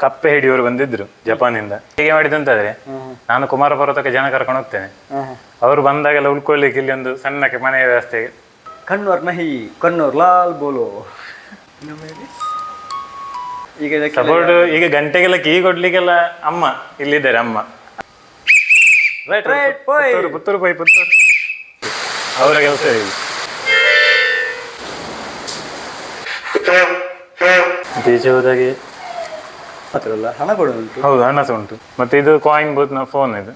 ಕಪ್ಪೆ ಹಿಡಿಯೋರು ಬಂದಿದ್ರು ಜಪಾನಿಂದ. ಹೇಗೆ ಮಾಡಿದ್ದು ಅಂತಾದ್ರೆ, ನಾನು ಕುಮಾರ ಪರ್ವತಕ್ಕೆ ಜನ ಕರ್ಕೊಂಡು ಹೋಗ್ತೇನೆ. ಅವರು ಬಂದಾಗೆಲ್ಲ ಉಳ್ಕೊಳ್ಳಿಕ್ಕೆ ಇಲ್ಲಿ ಒಂದು ಸಣ್ಣಕ್ಕೆ ಮನೆ ವ್ಯವಸ್ಥೆ. ಕಣ್ಣೂರ್ ನಹಿ ಕಣ್ಣೂರ್ ಲಾಲ್ ಬೋಲೋ. ಈಗ ಸಪೋರ್ಟ್ ಈಗ ಗಂಟೆಗೆಲ್ಲ ಕೀ ಕೊಡ್ಲಿಕ್ಕೆಲ್ಲ ಅಮ್ಮ ಇಲ್ಲಿದ್ದಾರೆ. ಅಮ್ಮ ಪುತ್ತೂರು ಪೈ ಪುತ್ತೂರು ಅವರ ಕೆಲಸ ಇದೆ. ಈಚೆ ಹೋದಾಗೆ ಹಣ ಕೂಡ ಉಂಟು. ಹೌದು, ಹಣ ಸಹ ಉಂಟು. ಮತ್ತೆ ಇದು ಕಾಯಿನ್ ಬೂತ್ ನ ಫೋನ್ ಇದು.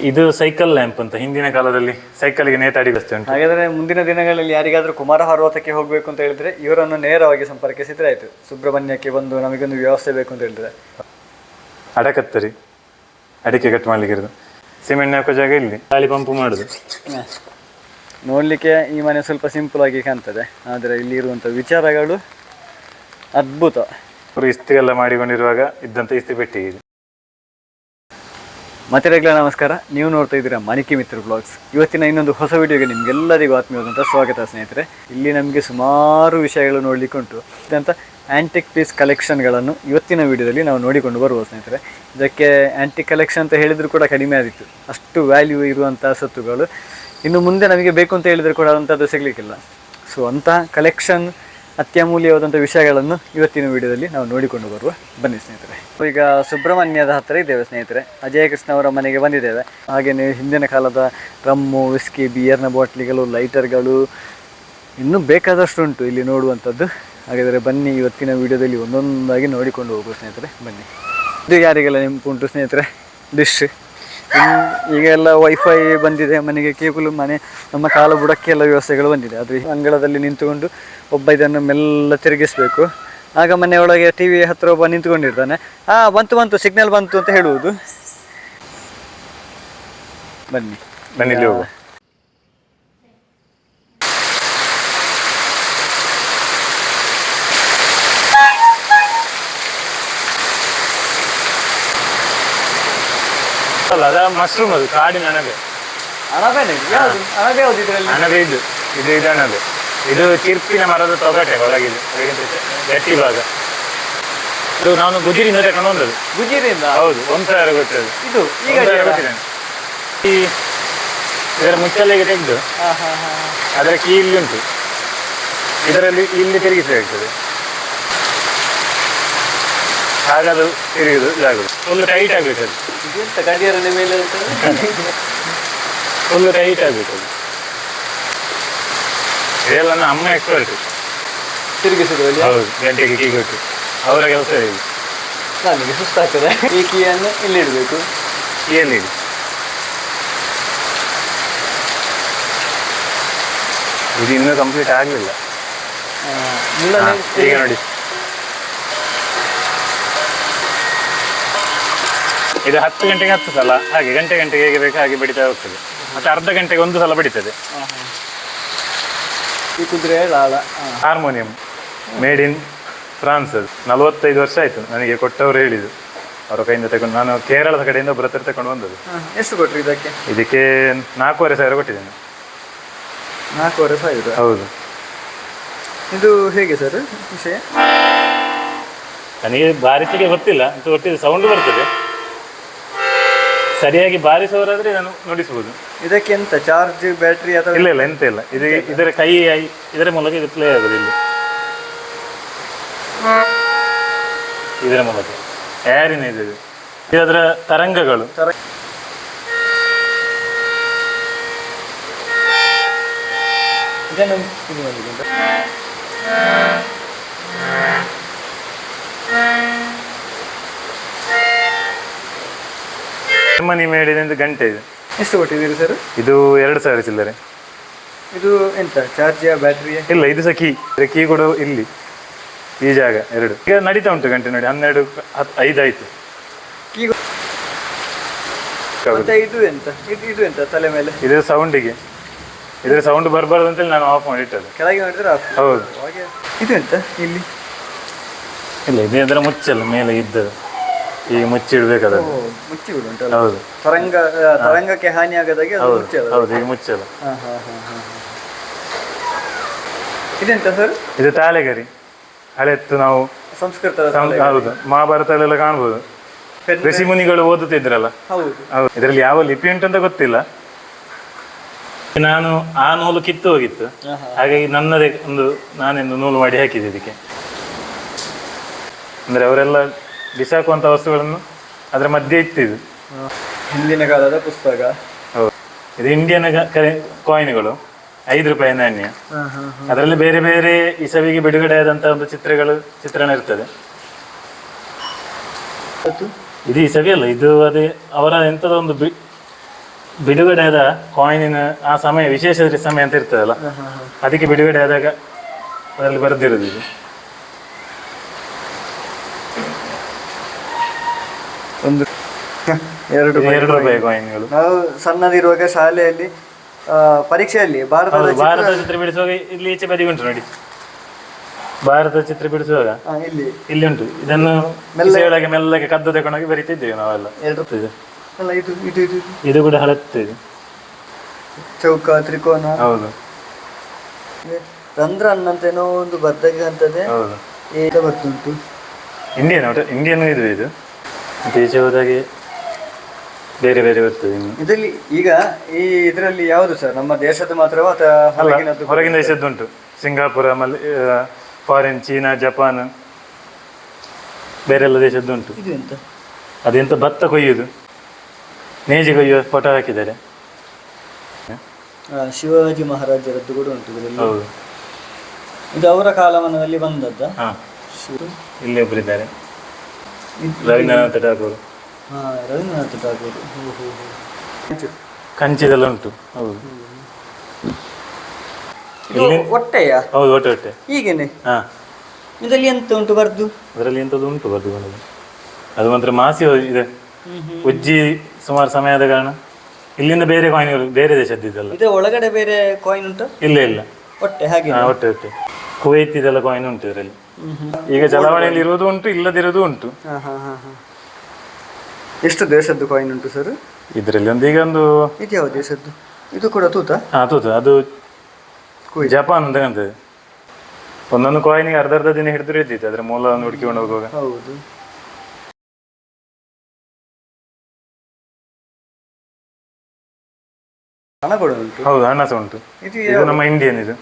ಇದು ಸೈಕಲ್ ಲ್ಯಾಂಪ್ ಅಂತ ಹಿಂದಿನ ಕಾಲದಲ್ಲಿ ಸೈಕಲ್ಗೆ ನೇತಾಡಿ ವ್ಯವಸ್ಥೆ ಉಂಟು. ಹಾಗಾದ್ರೆ ಮುಂದಿನ ದಿನಗಳಲ್ಲಿ ಯಾರಿಗಾದ್ರೂ ಕುಮಾರ ಪರ್ವತಕ್ಕೆ ಹೋಗ್ಬೇಕು ಅಂತ ಹೇಳಿದ್ರೆ ಇವರನ್ನು ನೇರವಾಗಿ ಸಂಪರ್ಕಿಸಿದ್ರೆ ಆಯ್ತು. ಸುಬ್ರಹ್ಮಣ್ಯಕ್ಕೆ ಬಂದು ನಮಗೊಂದು ವ್ಯವಸ್ಥೆ ಬೇಕು ಅಂತ ಹೇಳಿದ್ರೆ ಅಡಕತ್ತರಿ ಅಡಿಕೆ ಕಟ್ ಮಾಡ್ಲಿಕ್ಕೆ ಇರೋದು. ಸಿಮೆಂಟ್ ಹಾಕೋ ಜಾಗ ಇಲ್ಲಿ, ಗಾಳಿ ಪಂಪ್ ಮಾಡುದು. ನೋಡ್ಲಿಕ್ಕೆ ಈ ಮನೆ ಸ್ವಲ್ಪ ಸಿಂಪಲ್ ಆಗಿ ಕಾಣ್ತದೆ, ಆದರೆ ಇಲ್ಲಿ ಇರುವಂತ ವಿಚಾರಗಳು ಅದ್ಭುತ. ಅವರು ಇಸ್ತ್ರಿ ಎಲ್ಲ ಮಾಡಿಕೊಂಡಿರುವಾಗ ಇದ್ದಂತ ಇಸ್ತ್ರಿ ಪೆಟ್ಟಿ ಇದೆ. ಮತ್ತೆ ನಮಸ್ಕಾರ, ನೀವು ನೋಡ್ತಾ ಇದ್ದೀರಾ ಮನಿಕಿ ಮಿತ್ರ ಬ್ಲಾಗ್ಸ್. ಇವತ್ತಿನ ಇನ್ನೊಂದು ಹೊಸ ವಿಡಿಯೋಗೆ ನಿಮ್ಗೆಲ್ಲರಿಗೂ ಆತ್ಮೀಯವಾದಂಥ ಸ್ವಾಗತ ಸ್ನೇಹಿತರೆ. ಇಲ್ಲಿ ನಮಗೆ ಸುಮಾರು ವಿಷಯಗಳು ನೋಡ್ಲಿಕ್ಕೆ ಉಂಟು. ಇದಂಥ ಆ್ಯಂಟಿಕ್ ಪೀಸ್ ಕಲೆಕ್ಷನ್ಗಳನ್ನು ಇವತ್ತಿನ ವಿಡಿಯೋದಲ್ಲಿ ನಾವು ನೋಡಿಕೊಂಡು ಬರುವ ಸ್ನೇಹಿತರೆ. ಇದಕ್ಕೆ ಆ್ಯಂಟಿಕ್ ಕಲೆಕ್ಷನ್ ಅಂತ ಹೇಳಿದರೂ ಕೂಡ ಕಡಿಮೆ ಆದಿತ್ತು, ಅಷ್ಟು ವ್ಯಾಲ್ಯೂ ಇರುವಂಥ ಸತ್ತುಗಳು ಇನ್ನು ಮುಂದೆ ನಮಗೆ ಬೇಕು ಅಂತ ಹೇಳಿದರೆ ಕೂಡ ಅಂಥದ್ದು ಸಿಗಲಿಕ್ಕಿಲ್ಲ. ಸೊ ಅಂಥ ಕಲೆಕ್ಷನ್ ಅತ್ಯಮೂಲ್ಯವಾದಂಥ ವಿಷಯಗಳನ್ನು ಇವತ್ತಿನ ವಿಡಿಯೋದಲ್ಲಿ ನಾವು ನೋಡಿಕೊಂಡು ಬರುವ. ಬನ್ನಿ ಸ್ನೇಹಿತರೆ. ಈಗ ಸುಬ್ರಹ್ಮಣ್ಯದ ಹತ್ತಿರ ಇದ್ದೇವೆ ಸ್ನೇಹಿತರೆ. ಅಜಯ ಕೃಷ್ಣ ಅವರ ಮನೆಗೆ ಬಂದಿದ್ದೇವೆ. ಹಾಗೆಯೇ ಹಿಂದಿನ ಕಾಲದ ರಮ್ಮು, ವಿಸ್ಕಿ, ಬಿಯರ್ನ ಬಾಟ್ಲಿಗಳು, ಲೈಟರ್ಗಳು ಇನ್ನೂ ಬೇಕಾದಷ್ಟು ಉಂಟು ಇಲ್ಲಿ ನೋಡುವಂಥದ್ದು. ಹಾಗಾದರೆ ಬನ್ನಿ ಇವತ್ತಿನ ವಿಡಿಯೋದಲ್ಲಿ ಒಂದೊಂದಾಗಿ ನೋಡಿಕೊಂಡು ಹೋಗುವ ಸ್ನೇಹಿತರೆ. ಬನ್ನಿ. ಇದು ಯಾರಿಗೆಲ್ಲ ನೆನಪುಂಟು ಸ್ನೇಹಿತರೆ, ಡಿಶ್. ಈಗೆಲ್ಲ ವೈಫೈ ಬಂದಿದೆ ಮನೆಗೆ, ಕೇಬಲ್ ಮನೆ, ನಮ್ಮ ಕಾಲ ಬುಡಕ್ಕೆಲ್ಲ ವ್ಯವಸ್ಥೆಗಳು ಬಂದಿದೆ. ಆದರೆ ಅಂಗಳದಲ್ಲಿ ನಿಂತುಕೊಂಡು ಒಬ್ಬ ಇದನ್ನು ಮೆಲ್ಲ ತಿರುಗಿಸ್ಬೇಕು. ಆಗ ಮನೆಯೊಳಗೆ ಟಿ ವಿ ಹತ್ತಿರ ಒಬ್ಬ ನಿಂತ್ಕೊಂಡಿರ್ತಾನೆ. ಬಂತು ಸಿಗ್ನಲ್ ಬಂತು ಅಂತ ಹೇಳುವುದು. ಬನ್ನಿ ಬನ್ನಿ ಹೋಗು. ಅದ ಮಶ್ರೂಮ್, ಅದು ಕಾಡಿನ ಅಣಬೆ. ಅಣಬೆ ಯಾವುದು ಇದರಲ್ಲಿ? ಅಣಬೆ ಇದು ಅಣಬೆ. ಇದು ಚಿರ್ಪಿನ ಮರದ ತೊಗಟೆ ಒಳಗಿದೆ, ಗಟ್ಟಿ ಭಾಗ. ಇದು ನಾನು ಗುಜಿರಿಂದ ತಗೊಂಡು ಬಂದದ್ದು. ಗುಜಿರಿಂದ? ಹೌದು, 1,000 ಕೊಟ್ಟದ್ದು. ಇದು ಈಗ ಗೊತ್ತಿದೆ. ಈ ಇದರ ಮುಚ್ಚಲೆಗೆ ತೆಗೆದು ಅದರ ಕೀ ಇಲ್ಲಿ ಉಂಟು, ಇದರಲ್ಲಿ ಇಲ್ಲಿ ತಿರುಗಿಸಬೇಕಾಗ್ತದೆ. ಹಾಗದು ತಿರುಗುದು ಇದಾಗುದು. ಫುಲ್ ಟೈಟ್ ಆಗಬೇಕು ಅದು. ಗಡಿಯಾರನ ಮೇಲೆ ಫುಲ್ ಟೈಟ್ ಆಗಬೇಕು ಅದು. ಇದೆಲ್ಲ ನನ್ನ ಅಮ್ಮ ಎಕ್ಸ್ಪರ್ಟ್ ತಿರುಗಿಸುದು. ಹೌದು, ಗಂಟೆಗೆ ಕೀ ಕೊಟ್ಟು ಅವರ ಕೆಲಸ ಇದೆ. ನನಗೆ ಸುಸ್ತಾಗ್ತದೆ. ಈ ಕೀಯನ್ನು ಇಲ್ಲಿ ಇಡಬೇಕು. ಕೀಯಲ್ಲಿ ಇಡಿ. ಇದು ಇನ್ನೂ ಕಂಪ್ಲೀಟ್ ಆಗಲಿಲ್ಲ. ಈಗ ನೋಡಿ, ಇದು 10 ಗಂಟೆಗೆ 10 ಸಲ, ಹಾಗೆ ಗಂಟೆಗೆ ಹೇಗೆ ಬೇಕು ಹಾಗೆ ಬಡಿತಾ ಹೋಗ್ತದೆ. ಮತ್ತೆ ಅರ್ಧ ಗಂಟೆಗೆ 1 ಸಲ ಬಡಿತದೆ. ಈ ಕುದುರೆ ಹಾರ್ಮೋನಿಯಂ ಮೇಡ್ ಇನ್ ಫ್ರಾನ್ಸ್. ಅದು 45 ವರ್ಷ ಆಯ್ತು ನನಗೆ ಕೊಟ್ಟವರು ಹೇಳಿದ್ದು. ಅವರ ಕೈಯಿಂದ ತಗೊಂಡು, ನಾನು ಕೇರಳದ ಕಡೆಯಿಂದ ಒಬ್ಬರ ಹತ್ರ ತಗೊಂಡು ಬಂದದ್ದು. ಎಷ್ಟು ಕೊಟ್ಟರು ಇದಕ್ಕೆ? ಇದಕ್ಕೆ 4,500 ಕೊಟ್ಟಿದ್ದೇನೆ. 4,500? ಹೌದು. ಇದು ಹೇಗೆ ಸರ್ ವಿಷಯ? ನನಗೆ ಬಾರಿಸಿಗೆ ಗೊತ್ತಿಲ್ಲ, ಅಂತ ಒಟ್ಟಿಗೆ ಸೌಂಡ್ ಬರ್ತದೆ. ಸರಿಯಾಗಿ ಬಾರಿಸುವವರಾದ್ರೆ ನಾನು ನುಡಿಸಬಹುದು. ಇದಕ್ಕೆ ಎಂತ ಚಾರ್ಜ್, ಬ್ಯಾಟ್ರಿ ಅಥವಾ? ಇಲ್ಲ ಎಂತ ಇಲ್ಲ. ಇದು ಇದರ ಕೈ, ಇದರ ಮೂಲಕ ಇದು ಪ್ಲೇ ಆಗೋದು. ಇಲ್ಲಿ ಇದರ ಮೂಲಕ ಯಾರಿನ ಇದು ಇದರ ತರಂಗಗಳು. ಜರ್ಮನಿ ಮೇಡಿನ ಗಂಟೆ ಇದು. ಎಷ್ಟು ಕೊಟ್ಟಿದ್ದೀರಿ ಸರ್? ಇದು 2,000 ಚಿಲ್ಲರೆ. ಇದು ಎಂತ ಚಾರ್ಜಿಯ, ಬ್ಯಾಟ್ರಿಯ? ಇಲ್ಲ, ಇದು ಸಹ ಕೀ ಕೂಡ ಇಲ್ಲಿ ಈ ಜಾಗ 2. ಈಗ ನಡೀತಾ ಉಂಟು ಗಂಟೆ ನೋಡಿ, 12:05 ಆಯ್ತು. ಇದು ಎಂತ? ಇದು ಎಂತ ತಲೆ ಮೇಲೆ? ಇದು ಸೌಂಡಿಗೆ, ಇದರ ಸೌಂಡ್ ಬರಬಾರ್ದು ಅಂತೇಳಿ ನಾನು ಆಫ್ ಮಾಡಿಟ್ಟದ್ದು. ಕೆಳಗೆ ಮಾಡಿದ್ರೆ ಆಫ್? ಹೌದು. ಇದು ಎಂತ ಇಲ್ಲಿ? ಇಲ್ಲ, ಇದು ಅದರ ಮುಚ್ಚಲ್ಲ ಮೇಲೆ ಇದ್ದದ್ದು. ಈಗ ಮುಚ್ಚಿಡ್ಬೇಕಾದ ಮುಚ್ಚಿ ಬಿಡುಂಟಲ್ಲ. ಹೌದು, ತರಂಗಕ್ಕೆ ಹಾನಿ ಆಗದಾಗೆ ಅದು ಮುಚ್ಚಲ್ಲ. ಹೌದು, ಈಗ ಮುಚ್ಚಲ್ಲ. ಇದೆಂತ ಸರ್? ಇದು ತಾಳೆಗರಿ. ಹಳೆತ್ತು ನಾವು ಸಂಸ್ಕೃತ ಹೌದು ಮಹಾಭಾರತದಲ್ಲೆಲ್ಲ ಕಾಣ್ಬೋದು. ಋಷಿ ಮುನಿಗಳು ಓದುತ್ತಿದ್ರಲ್ಲ. ಹೌದು. ಹೌದು. ಇದರಲ್ಲಿ ಯಾವ ಲಿಪಿ ಉಂಟು ಅಂತ ಗೊತ್ತಿಲ್ಲ. ನಾನು ಆ ನೂಲು ಕಿತ್ತು ಹೋಗಿತ್ತು, ಹಾಗಾಗಿ ನನ್ನದೇ ನಾನೊಂದು ನೂಲು ಮಾಡಿ ಹಾಕಿದೆ ಇದಕ್ಕೆ. ಅಂದ್ರೆ ಅವರೆಲ್ಲ ಬಿಸಾಕುವಂತ ವಸ್ತುಗಳನ್ನು ಅದರ ಮಧ್ಯೆ ಇಟ್ಟಿದ್ದು. ಹಿಂದಿನ ಕಾಲದ ಪುಸ್ತಕ. ಹೌದು. ಇದು ಇಂಡಿಯನ್ ಕಾಯಿನ್ಗಳು, 5 ರೂಪಾಯಿ ನಾಣ್ಯ. ಅದರಲ್ಲಿ ಬೇರೆ ಬೇರೆ ಇಸವಿಗೆ ಬಿಡುಗಡೆ ಆದಂತಹ ಒಂದು ಚಿತ್ರಣ ಇರ್ತದೆ. ಇದು ಇಸವಿ ಅಲ್ಲ, ಇದು ಅದೇ ಅವರ ಎಂಥದ ಒಂದು ಬಿಡುಗಡೆ ಆದ ಕಾಯಿನಿನ ಆ ಸಮಯ, ವಿಶೇಷ ಸಮಯ ಅಂತ ಇರ್ತದಲ್ಲ, ಅದಕ್ಕೆ ಬಿಡುಗಡೆ ಆದಾಗ ಅದರಲ್ಲಿ ಬರೆದಿರೋದು ಇದು. ಒಂದು 2 ರೂಪಾಯಿ ಕಾಯಿನ್ಗಳು. ನಾವು ಸಣ್ಣದಿರುವಾಗ ಶಾಲೆಯಲ್ಲಿ ಪರೀಕ್ಷೆಯಲ್ಲಿ ಭಾರತ ಚಿತ್ರ ಬಿಡಿಸುವಾಗ ಇಲ್ಲಿ ಈಚೆ ಬದಿ ಉಂಟು ನೋಡಿ, ಭಾರತ ಚಿತ್ರ ಬಿಡಿಸುವಾಗ ಇಲ್ಲಿ ಉಂಟು. ಇದನ್ನು ಒಳಗೆ ಮೆಲ್ಲಗೆ ಕದ್ದು ತಗೊಂಡೋಗಿ ಬರೀತಿದ್ದೇವೆ ನಾವೆಲ್ಲ. ಇದು ಕೂಡ ಹಳತ್ತು, ಇದು ಚೌಕ ತ್ರಿಕೋನ. ಹೌದು. ರಂಧ್ರ ಅನ್ನಂತೇನೋ ಒಂದು ಬದ್ದಗಂತದೆ. ಹೌದು. ಈಗ ಬರ್ತುಂಟು ಇಂಡಿಯನ್ ಇದು ಈಚೆ ಹೋದಾಗೆ ಬೇರೆ ಬೇರೆ ಬರ್ತದೆ. ಇದರಲ್ಲಿ ಈಗ ಇದರಲ್ಲಿ ಯಾವುದು ಸರ್, ನಮ್ಮ ದೇಶದ ಮಾತ್ರವಾ ಅಥವಾ ಹೊರಗಿನ ದೇಶದ್ದು? ಸಿಂಗಾಪುರ, ಫಾರಿನ್, ಚೀನಾ, ಜಪಾನ್, ಬೇರೆಲ್ಲ ದೇಶದ್ದುಂಟು. ಅದೆಂತ ಭತ್ತ ಕೊಯ್ಯುದು, ನೇಜಿ ಕೊಯ್ಯುವ ಫೋಟೋ ಹಾಕಿದ್ದಾರೆ. ಶಿವಾಜಿ ಮಹಾರಾಜರದ್ದು ಕೂಡ ಉಂಟು ಇದರಲ್ಲಿ. ಹೌದು. ಇದು ಅವರ ಕಾಲಮಾನದಲ್ಲಿ ಬಂದದ್ದ. ಇಲ್ಲಿ ಒಬ್ಬರಿದ್ದಾರೆ, ರವೀಂದ್ರನಾಥ ಠಾಗೂರ್. ರವೀಂದ್ರನಾಥ ಠಾಗೂರ್. ಕಂಚಿದೆಲ್ಲ ಉಂಟು. ಹೌದು. ಹೊಟ್ಟೆಯ? ಹೌದು, ಹೊಟ್ಟೆ. ಹೀಗೇನೆ. ಇದರಲ್ಲಿ ಎಂತ ಉಂಟು ಬರ್ದು? ಅದರಲ್ಲಿ ಎಂತದ್ದು ಉಂಟು ಬರ್ದು ಬಂದದ್ದು. ಅದು ಮಾತ್ರ ಮಾಸಿ ಇದೆ, ಉಜ್ಜಿ ಸುಮಾರು ಸಮಯದ ಕಾರಣ. ಇಲ್ಲಿಂದ ಬೇರೆ ಕಾಯಿನ್ಗಳು, ಬೇರೆ ದೇಶದ್ದಿದ್ದಲ್ಲ. ಇದು ಒಳಗಡೆ ಬೇರೆ ಕಾಯಿನ್ ಉಂಟು? ಇಲ್ಲ. ಹೊಟ್ಟೆ ಹಾಗೆ. ಹೊಟ್ಟೆ ಕುವೈತ್ ಇದೆಲ್ಲ ಕಾಯಿನ್ ಉಂಟು ಇದರಲ್ಲಿ. ಈಗ ಚಲಾವಣೆಯಲ್ಲಿ ಇರುವುದು ಉಂಟು, ಇಲ್ಲದಿರೋದು ಉಂಟು. ಎಷ್ಟು ದೇಶದ್ದು ಕಾಯಿನ್ ಉಂಟು ಸರ್ ಇದರಲ್ಲಿ? ಈಗ ಇದು ಯಾವ ದೇಶದ್ದು? ಇದು ಕೂಡ ತೂತ? ತೂತ. ಅದು ಜಪಾನ್ ಅಂತ ಕಾಣ್ತದೆ. ಒಂದೊಂದು ಕಾಯಿನಿಗೆ ಅರ್ಧ ದಿನ ಹಿಡಿದು ಇದ್ದಿತ್ತು ಅದರ ಮೂಲವನ್ನು ಹುಡುಕಿಕೊಂಡು ಹೋಗುವಾಗ. ಹೌದು. ಹಣ ಕೂಡ ಉಂಟು? ಹೌದು, ಹಣ ಸಹ ಉಂಟು. ಇದು ನಮ್ಮ ಇಂಡಿಯನ್. ಇದು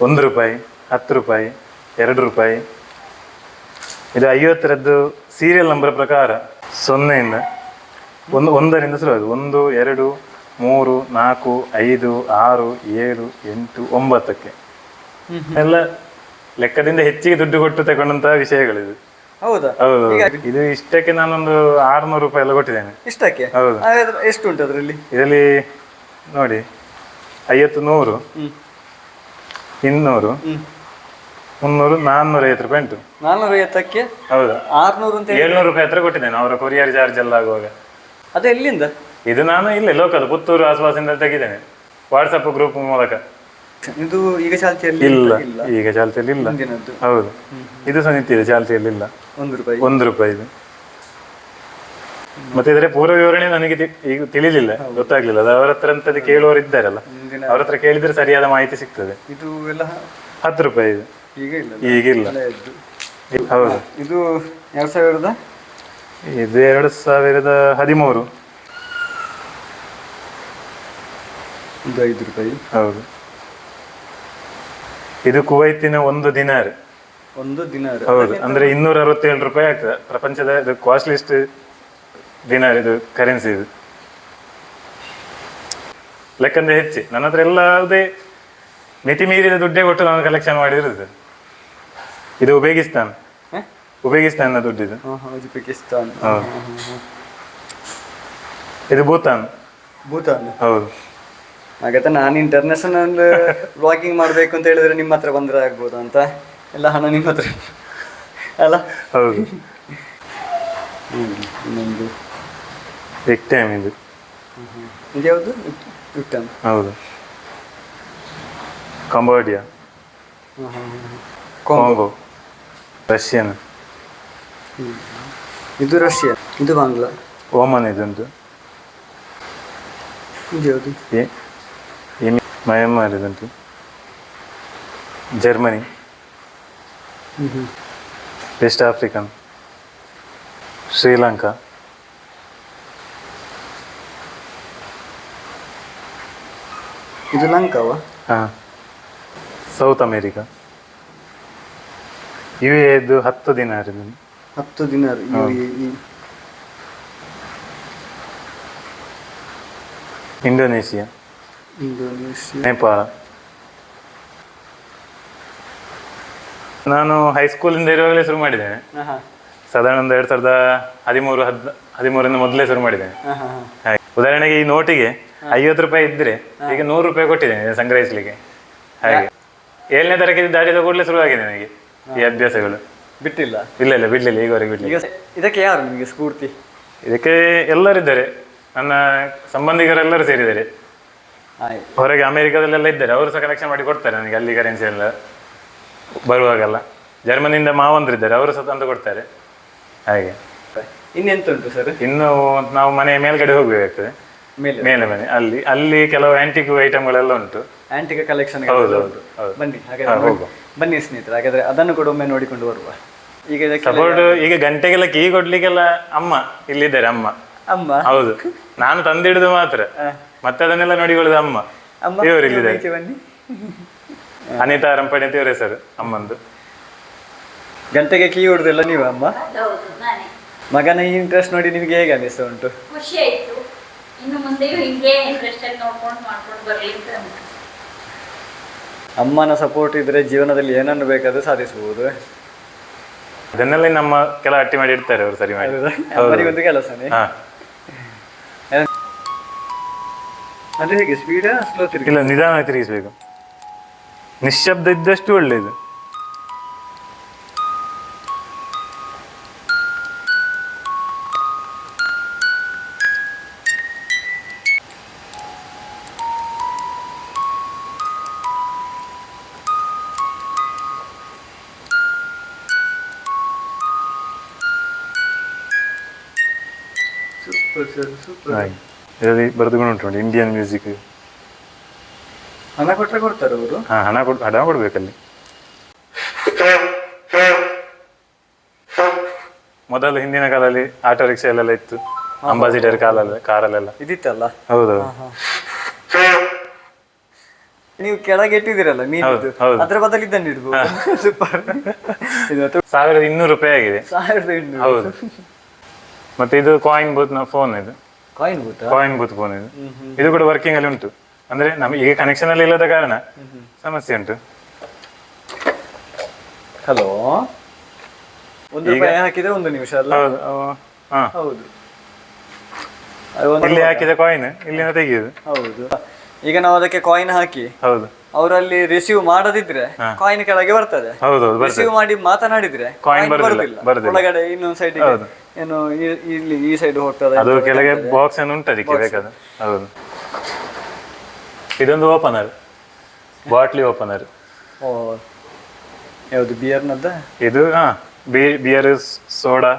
1 ರೂಪಾಯಿ, 10 ರೂಪಾಯಿ, 2 ರೂಪಾಯಿ. ಇದು 50ರದ್ದು ಸೀರಿಯಲ್ ನಂಬರ್ ಪ್ರಕಾರ 0ಯಿಂದ 1ರಿಂದ ಶುರುವಾಗುದು. 1, 2, 3, 4, 5, 6, 7, 8, 9ಕ್ಕೆ ಎಲ್ಲ ಲೆಕ್ಕದಿಂದ ಹೆಚ್ಚಿಗೆ ದುಡ್ಡು ಕೊಟ್ಟು ತಗೊಂಡಂತಹ ವಿಷಯಗಳಿದು. ಹೌದಾ? ಹೌದು. ಇದು ಇಷ್ಟಕ್ಕೆ ನಾನೊಂದು 600 ರೂಪಾಯಿ ಎಲ್ಲ ಕೊಟ್ಟಿದ್ದೇನೆ. ಇಷ್ಟಕ್ಕೆ? ಹೌದು. ಎಷ್ಟು ಉಂಟು ಅದರಲ್ಲಿ? ಇದರಲ್ಲಿ ನೋಡಿ, 50, 100, 200, 300, 450 ರೂಪಾಯಿ ಉಂಟು. 450ಕ್ಕೆ? ಹೌದು. 600 ಅಂತ 700 ರೂಪಾಯಿ ಹತ್ರ ಕೊಟ್ಟಿದ್ದೇನೆ ಅವರ ಕೊರಿಯರ್ ಚಾರ್ಜ್ ಎಲ್ಲ ಆಗುವಾಗ. ಅದು ಎಲ್ಲಿಂದ? ಇದು ನಾನು ಇಲ್ಲೇ ಲೋಕಲ್ ಪುತ್ತೂರು ಆಸುಪಾಸಿಂದ ತೆಗಿದ್ದೇನೆ, ವಾಟ್ಸಪ್ ಗ್ರೂಪ್ ಮೂಲಕ. ಇದು ಈಗ ಚಾಲ್ತಿಯಲ್ಲಿ ಇಲ್ಲ? ಈಗ ಚಾಲ್ತಿಯಲ್ಲಿ ಇಲ್ಲ. ಹೌದು. ಇದು ಸಹ ನಿಂತಿದೆ ಚಾಲ್ತಿಯಲ್ಲಿ ಇಲ್ಲ. 1 ರೂಪಾಯಿ ಇದು. ಮತ್ತೆ ಇದರ ಪೂರ್ವ ವಿವರಣೆ ನನಗೆ ಈಗ ತಿಳಿಲಿಲ್ಲ, ಗೊತ್ತಾಗ್ಲಿಲ್ಲ. ಅದು ಅವರ ಹತ್ರ ಅಂತದ್ದು ಕೇಳುವವರು ಇದ್ದಾರಲ್ಲ, ಅವ್ರ ಹತ್ರ ಕೇಳಿದ್ರೆ ಸರಿಯಾದ ಮಾಹಿತಿ ಸಿಗ್ತದೆ. ಇದು ಎಲ್ಲ 10 ರೂಪಾಯಿ ಇದು. ಈಗಿಲ್ಲ. ಹೌದು. ಇದು 2000? ಇದು 2013. ಇದು 5 ರೂಪಾಯಿ. ಹೌದು. ಇದು ಕುವೈತಿನ 1 ದಿನಾರ್. 1 ದಿನಾರ್? ಹೌದು. ಅಂದ್ರೆ 267 ರೂಪಾಯಿ ಆಗ್ತದೆ. ಪ್ರಪಂಚದ ಇದು ಕಾಸ್ಟ್ಲಿಸ್ಟ್ ದಿನಾರ್, ಇದು ಕರೆನ್ಸಿ. ಇದು ಲೆಕ್ಕಂದ್ರೆ ಹೆಚ್ಚಿ. ನನ್ನ ಹತ್ರ ಎಲ್ಲದೇ ಮಿತಿ ಮೀರಿದ ದುಡ್ಡೇ ಕೊಟ್ಟು ನಾನು ಕಲೆಕ್ಷನ್ ಮಾಡಿರೋದು. ಇದು ಉಜ್ಬೇಕಿಸ್ತಾನ ದುಡ್ಡು ಇದು. ಉಜ್ಬೇಕಿಸ್ತಾನ್. ಇದು ಭೂತಾನ್. ಹೌದು. ಹಾಗಾದ್ರೆ ನಾನು ಇಂಟರ್ನ್ಯಾಷನಲ್ ವ್ಲಾಗಿಂಗ್ ಮಾಡಬೇಕು ಅಂತ ಹೇಳಿದ್ರೆ ನಿಮ್ಮ ಹತ್ರ ಬಂದ್ರೆ ಆಗ್ಬೋದು ಅಂತ. ಎಲ್ಲ ಹಣ ನಿಮ್ಮ ಹತ್ರ ಅಲ್ಲ? ಹೌದು. ಇನ್ನೊಂದು ವಿಕ್ಟಮ್. ಇದು ಇದ್ಯಾವುದು? ವಿಕ್ಟಮ್. ಹೌದು. Cambodia, Congo, Russian. ಇದು ರಷ್ಯಾ. ಇದು ಬಾಂಗ್ಲಾ. ಓಮನ್. ಇದುಂಟು. ಇದ್ಯಾವುದು? ಮಯನ್ಮಾರ್. ಇದುಂಟು. ಜರ್ಮನಿ. ವೆಸ್ಟ್ ಆಫ್ರಿಕನ್, ಶ್ರೀಲಂಕಾ, ಇದು ಲಂಕಾವಾ? ಹಾಂ, ಸೌತ್ ಅಮೇರಿಕಾ. UAEದು 10 ದಿನಾರ್ ಇದು. 10 ದಿನಾರ್. ಇಂಡೋನೇಷಿಯಾ, ನೇಪಾಳ. ನಾನು ಹೈಸ್ಕೂಲಿಂದ ಇರುವಾಗಲೇ ಶುರು ಮಾಡಿದ್ದೇನೆ. ಸಾಧಾರಣ ಒಂದು 2013 ಮೊದಲೇ ಶುರು ಮಾಡಿದ್ದೇನೆ. ಹಾಗೆ ಉದಾಹರಣೆಗೆ ಈ ನೋಟಿಗೆ 50 ರೂಪಾಯಿ ಇದ್ರೆ ಈಗ 100 ರೂಪಾಯಿ ಕೊಟ್ಟಿದ್ದೇನೆ ಸಂಗ್ರಹಿಸಲಿಕ್ಕೆ. ಹಾಗೆ 7ನೇ ತರಗತಿ ದಾಟಿದ ಕೂಡಲೇ ಶುರುವಾಗಿದೆ ನನಗೆ ಈ ಅಭ್ಯಾಸಗಳು. ಬಿಟ್ಟಿಲ್ಲ? ಇಲ್ಲ ಇಲ್ಲ, ಬಿಡ್ಲಿಲ್ಲ, ಈವರೆಗೆ ಬಿಡ್ಲಿಲ್ಲ. ಇದಕ್ಕೆ ಯಾರು ನಿಮಗೆ ಸ್ಫೂರ್ತಿ? ಇದಕ್ಕೆ ಎಲ್ಲರಿದ್ದಾರೆ, ನನ್ನ ಸಂಬಂಧಿಕರೆಲ್ಲರೂ ಸೇರಿದ್ದಾರೆ. ಹೊರಗೆ ಅಮೆರಿಕಾದಲ್ಲೆಲ್ಲ ಇದ್ದಾರೆ, ಅವರು ಸಹ ಕನೆಕ್ಷನ್ ಮಾಡಿ ಕೊಡ್ತಾರೆ ನನಗೆ ಅಲ್ಲಿ ಕರೆನ್ಸಿ ಎಲ್ಲ ಬರುವಾಗೆಲ್ಲ. ಜರ್ಮನಿಯಿಂದ ಮಾವಂದ್ರಿದ್ದಾರೆ, ಅವರು ಸಹ ತಂದು ಕೊಡ್ತಾರೆ. ಹಾಗೆ ಇನ್ನೆಂತ ಉಂಟು ಸರ್? ಇನ್ನು ನಾವು ಮನೆ ಮೇಲ್ಗಡೆ ಹೋಗ್ಬೇಕಾಗ್ತದೆ, ಮೇಲೆ ಮನೆ. ಅಲ್ಲಿ ಕೆಲವು ಆಂಟಿಕ್ ಐಟಮ್ಗಳೆಲ್ಲ ಉಂಟು, ಆಂಟಿಕ್ ಕಲೆಕ್ಷನ್. ಹೌದು ಹೌದು ಹೌದು. ಬನ್ನಿ ಹಾಗಾದ್ರೆ, ಬನ್ನಿ ಸ್ನೇಹಿತರೆ, ಹಾಗಾದ್ರೆ ಅದನ್ನು ಕೂಡ ಒಮ್ಮೆ ನೋಡಿಕೊಂಡು ಬರುವ. ಈಗ ಸಪೋರ್ಟ್ ಈಗ ಗಂಟೆಗೆಲ್ಲ ಕೀ ಕೊಡ್ಲಿಕ್ಕೆಲ್ಲ ಅಮ್ಮ ಇಲ್ಲಿದ್ದಾರೆ. ಅಮ್ಮ ಹೌದು, ನಾನು ತಂದಿಡುದು ಮಾತ್ರ, ಮತ್ತೆ ಅದನ್ನೆಲ್ಲ ನೋಡಿಕೊಳ್ಳುದು ಅಮ್ಮ. ಇವರು ಇಲ್ಲಿದ್ದಾರೆ, ಬನ್ನಿ. ಅನಿತಾ ರಂಪಣಿ ಅಂತ ಇವ್ರ ಹೆಸರು ಅಮ್ಮಂದು. ಗಂಟೆಗೆ ಕೀ ಹೊಡೆದಿಲ್ಲ ನೀವು ಅಮ್ಮ? ಮಗನ ಈ ಇಂಟ್ರೆಸ್ಟ್ ನೋಡಿ ನಿಮಗೆ ಹೇಗೆ ಅನಿಸ್ತಾ ಉಂಟು? ಖುಷಿ ಆಯ್ತು. ಇನ್ನು ಮುಂದೆಯೂ ಹಿಂಗೆ ಇಂಟ್ರೆಸ್ಟ್ ಆಗಿ ನೋಡ್ಕೊಂಡು ಮಾಡ್ಕೊಂಡು ಬರಲಿ ಅಂತ ಉಂಟು. ಅಮ್ಮನ ಸಪೋರ್ಟ್ ಇದ್ರೆ ಜೀವನದಲ್ಲಿ ಏನನ್ನು ಬೇಕಾದ್ರೂ ಸಾಧಿಸಬಹುದು. ಅದನ್ನೆಲ್ಲ ನಮ್ಮ ಕೆಲ ಅಟ್ಟಿ ಮಾಡಿ ಇಡ್ತಾರೆ ಅವರು, ಸರಿ ಮಾಡಿ. ಅವರಿಗೊಂದು ಕೆಲಸನೇ. ಅಂದ್ರೆ ಹೇಗೆ ಸ್ಪೀಡ್ ಸ್ಲೋ ತಿರುಗಿ? ಇಲ್ಲ, ನಿಧಾನ ತಿರುಗಿಸ್ಬೇಕು. ನಿಶ್ಶಬ್ದ ಇದ್ದಷ್ಟು ಒಳ್ಳೇದು. ಇದರಲ್ಲಿ ಬರೆದುಕೊಂಡು ಉಂಟು ಇಂಡಿಯನ್ ಮ್ಯೂಸಿಕ್. ಹಣ ಕೊಟ್ಟರೆ ಕೊಡ್ತಾರೆ ಅವರು? ಹಣ ಕೊಡ್ಬೇಕಲ್ಲಿ. ಮೊದಲು ಹಿಂದಿನ ಕಾಲದಲ್ಲಿ ಆಟೋ ರಿಕ್ಷಾ ಎಲ್ಲ ಇತ್ತು, ಅಂಬಾಸಿಡರ್ ಕಾರಲ್ಲೆಲ್ಲ ಇದಿತ್ತಲ್ಲ. ಹೌದು, ನೀವು ಕೆಳಗೆ ಇಟ್ಟಿದ್ದೀರಲ್ಲ ಮೀನು, ಅದ್ರ ಬದಲು ಇದನ್ನು ಇಡ್ಬೋದು. ಸೂಪರ್. 1200 ರೂಪಾಯಿ ಆಗಿದೆ. 1200? ಹೌದು. ಮತ್ತೆ ಇದು ಕಾಯಿನ್ ಬೂತ್ ಫೋನ್, ಇದು ಕಾಯಿನ್ ಬೂತ್ ಫೋನ್. ಇದು ಕೂಡ ವರ್ಕಿಂಗ್ ಅಲ್ಲಿ ಉಂಟು. ಅಂದ್ರೆ ನಮಗೆ ಈಗ ಕನೆಕ್ಷನ್ ಅಲ್ಲಿ ಇಲ್ಲದ ಕಾರಣ ಸಮಸ್ಯೆ ಉಂಟು. ಹಲೋ, 1 ರೂಪಾಯಿ ಹಾಕಿದ್ರೆ 1 ನಿಮಿಷ ಅಲ್ಲ? ಹೌದು. ಇಲ್ಲಿ ಹಾಕಿದ ಕಾಯಿನ್ ಇಲ್ಲಿಂದ ತೆಗೆಯುದು. ಹೌದು. ಈಗ ನಾವು ಅದಕ್ಕೆ ಕಾಯಿನ್ ಹಾಕಿ, ಹೌದು, ಅವರಲ್ಲಿ ರಿಸೀವ್ ಮಾಡದಿದ್ರೆ ಕಾಯಿನ್ ಕೆಳಗೆ ಬರ್ತದೆ. ಹೌದು, ರಿಸೀವ್ ಮಾಡಿ ಮಾತನಾಡಿದ್ರೆ ಕಾಯಿನ್ ಬರುದಿಲ್ಲ. ಒಳಗಡೆ ಇನ್ನೊಂದು ಸೈಡ್ ಏನು ಇಲ್ಲಿ ಈ ಸೈಡ್ ಹೋಗ್ತದೆ, ಅದು ಕೆಳಗೆ ಬಾಕ್ಸ್ ಏನು ಉಂಟು ಅದಕ್ಕೆ ಬೇಕಾದ. ಹೌದು. ಇದೊಂದು ಓಪನರ್, ಬಾಟ್ಲಿ ಓಪನರ್. ಓ, ಯಾವುದು ಬಿಯರ್ನದ್ದ? ಇದು ಬಿಯರ್, ಸೋಡಾ.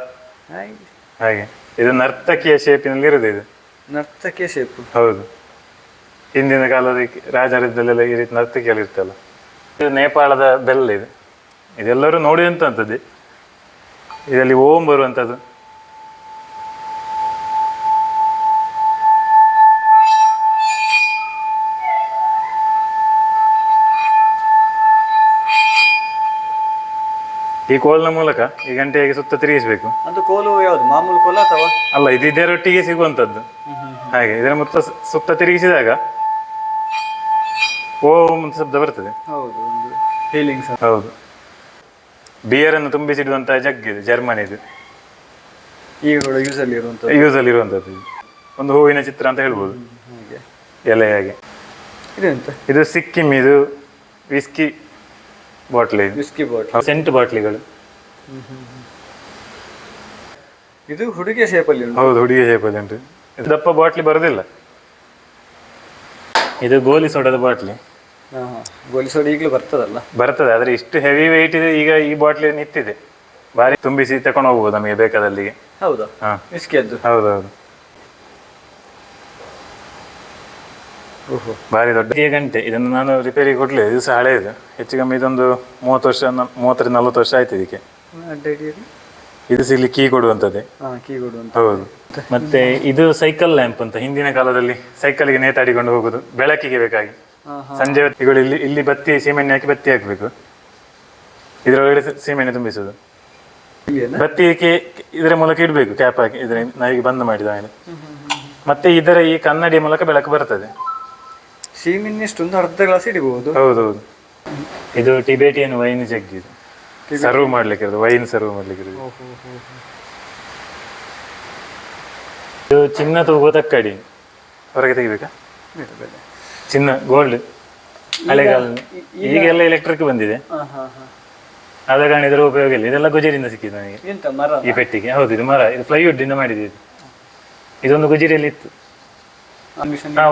ಹಾಗೆ ಇದು ನರ್ತಕಿಯ ಶೇಪಿನಲ್ಲಿ ಇರುದು. ಇದು ನರ್ತಕಿಯ ಶೇಪ್? ಹೌದು. ಹಿಂದಿನ ಕಾಲದ ರಾಜರಿದ್ದಲ್ಲೆಲ್ಲ ಈ ರೀತಿ ನರ್ತಕಿಯಲ್ಲಿ ಇರ್ತಲ್ಲ. ಇದು ನೇಪಾಳದ ಬೆಲ್. ಇದು ಇದೆಲ್ಲರೂ ನೋಡಿದಂಥದ್ದು. ಇದರಲ್ಲಿ ಓಂ ಬರುವಂಥದ್ದು. ಈ ಕೋಲ್ನ ಮೂಲಕ ಈ ಗಂಟೆಗೆ ಸುತ್ತ ತಿರುಗಿಸ್ಬೇಕು. ಅದು ಕೋಲು ಯಾವುದು, ಮಾಮೂಲು ಕೋಲ ಅಥವಾ? ಅಲ್ಲ, ಇದು ಇದರೊಟ್ಟಿಗೆ ಸಿಗುವಂಥದ್ದು. ಹಾಗೆ ಇದರ ಸುತ್ತ ತಿರುಗಿಸಿದಾಗ ಓಂ ಶಬ್ದ ಬರ್ತದೆ. ಹೌದು, ಫೀಲಿಂಗ್ಸ್. ಹೌದು. ಬಿಯರನ್ನು ತುಂಬಿಸಿಡುವಂತಹ ಜಗ್ ಇದು, ಜರ್ಮನಿದು. ಈಗ ಕೂಡ ಯೂಸಲ್ಲಿ ಇರುವಂಥದ್ದು. ಒಂದು ಹೂವಿನ ಚಿತ್ರ ಅಂತ ಹೇಳ್ಬೋದು, ಎಲೆ. ಹಾಗೆ ಇದು ಸಿಕ್ಕಿಂ, ಇದು ವಿಸ್ಕಿ ಬಾಟ್ಲಿ, ಸೆಂಟ್ ಬಾಟ್ಲಿಗಳು. ಇದು ಹುಡುಗಿಯ ಶೇಪಲ್ಲಿ ಉಂಟು. ಹೌದು, ಹುಡುಗಿಯ ಶೇಪಲ್ಲಿ ಉಂಟು. ಇದು ದಪ್ಪ ಬಾಟ್ಲಿ ಬರೋದಿಲ್ಲ. ಇದು ಗೋಲಿ ಸೋಡಾದ ಬಾಟ್ಲಿ. ಗೋಲಿ ಸೋಡಾ ಈಗಲೂ ಬರ್ತದೆ, ಆದ್ರೆ ಇಷ್ಟು ಹೆವಿ ವೆಯ್ಟ್ ಇದೆ. ಈಗ ಈ ಬಾಟ್ಲಿ ನಿಂತಿದೆ, ಬಾರಿ ತುಂಬಿಸಿ ತಕೊಂಡು ಹೋಗ್ಬೋದು ನಮಗೆ ಬೇಕಾದಲ್ಲಿಗೆ. ಹೌದಾ? ಹೌದೌದು. ಓಹೋ. ಭಾರಿ ದೊಡ್ಡ ಗಂಟೆ. ಇದನ್ನು ನಾನು ರಿಪೇರಿ ಕೊಡ್ಲಿ, ಇದು ಸಹ ಹಳೆಯದು. ಹೆಚ್ಚು ಕಮ್ಮಿ ಇದೊಂದು 30 ವರ್ಷ 30ರಿಂದ 40 ವರ್ಷ ಆಯ್ತು ಇದಕ್ಕೆ. ಅಡ್ಡಾಡಿಯಲ್ಲಿ ಇದು ಇಲ್ಲಿ ಕೀ ಕೊಡುವಂಥದ್ದೇ. ಕೀ ಕೊಡುವಂತ. ಹೌದು. ಮತ್ತೆ ಇದು ಸೈಕಲ್ ಲ್ಯಾಂಪ್ ಅಂತ, ಹಿಂದಿನ ಕಾಲದಲ್ಲಿ ಸೈಕಲ್ಗೆ ನೇತಾಡಿಕೊಂಡು ಹೋಗುದು ಬೆಳಕಿಗೆ ಬೇಕಾಗಿ. ಸಂಜೆ ಹೊತ್ತಿಗಳು ಇಲ್ಲಿ ಬತ್ತಿ ಸೀಮೆಣ್ಣೆ ಹಾಕಿ ಬತ್ತಿ ಹಾಕ್ಬೇಕು, ಇದರೊಳಗಡೆ ಸೀಮೆಣ್ಣೆ ತುಂಬಿಸುದು. ಬತ್ತಿ ಇದರ ಮೂಲಕ ಇಡ್ಬೇಕು, ಕ್ಯಾಪ್ ಹಾಕಿ ಇದರ ನಾಯಿಗೆ ಬಂದ್ ಮಾಡಿದ ಹಾಗೆ. ಮತ್ತೆ ಇದರ ಈ ಕನ್ನಡಿಯ ಮೂಲಕ ಬೆಳಕು ಬರ್ತದೆ. ಸೀಮೆಣ್ಣೆ ಒಂದು ಅರ್ಧ ಗ್ಲಾಸ್ ಇಡಬಹುದು. ಹೌದೌದು. ಇದು ಟಿಬೇಟಿಯನ್ ವೈನ್ ಜಗ್, ಇದು ಸರ್ವ್ ಮಾಡ್ಲಿಕ್ಕೆ ಇರೋದು, ವೈನ್ ಸರ್ವ್ ಮಾಡ್ಲಿಕ್ಕೆ ಇರೋದು. ಇದು ಚಿನ್ನ ತೂಗುವ ತಕ್ಕಡಿ. ಹೊರಗೆ ತೆಗಿಬೇಕಾ? ಚಿನ್ನ ಗೋಲ್ಡ್ ಹಳೆಗಾಲ. ಈಗೆಲ್ಲ ಎಲೆಕ್ಟ್ರಿಕ್ ಬಂದಿದೆ, ಆದ ಕಾರಣ ಇದರ ಉಪಯೋಗ ಇಲ್ಲ. ಇದೆಲ್ಲ ಗುಜರಿಯಿಂದ ಸಿಕ್ಕಿದೆ ನನಗೆ ಈ ಪೆಟ್ಟಿಗೆ. ಹೌದು, ಇದು ಮರ, ಇದು ಪ್ಲೈವುಡ್ ಇಂದ ಮಾಡಿದೆ. ಇದೊಂದು ಗುಜರಿಯಲ್ಲಿ ಇತ್ತು.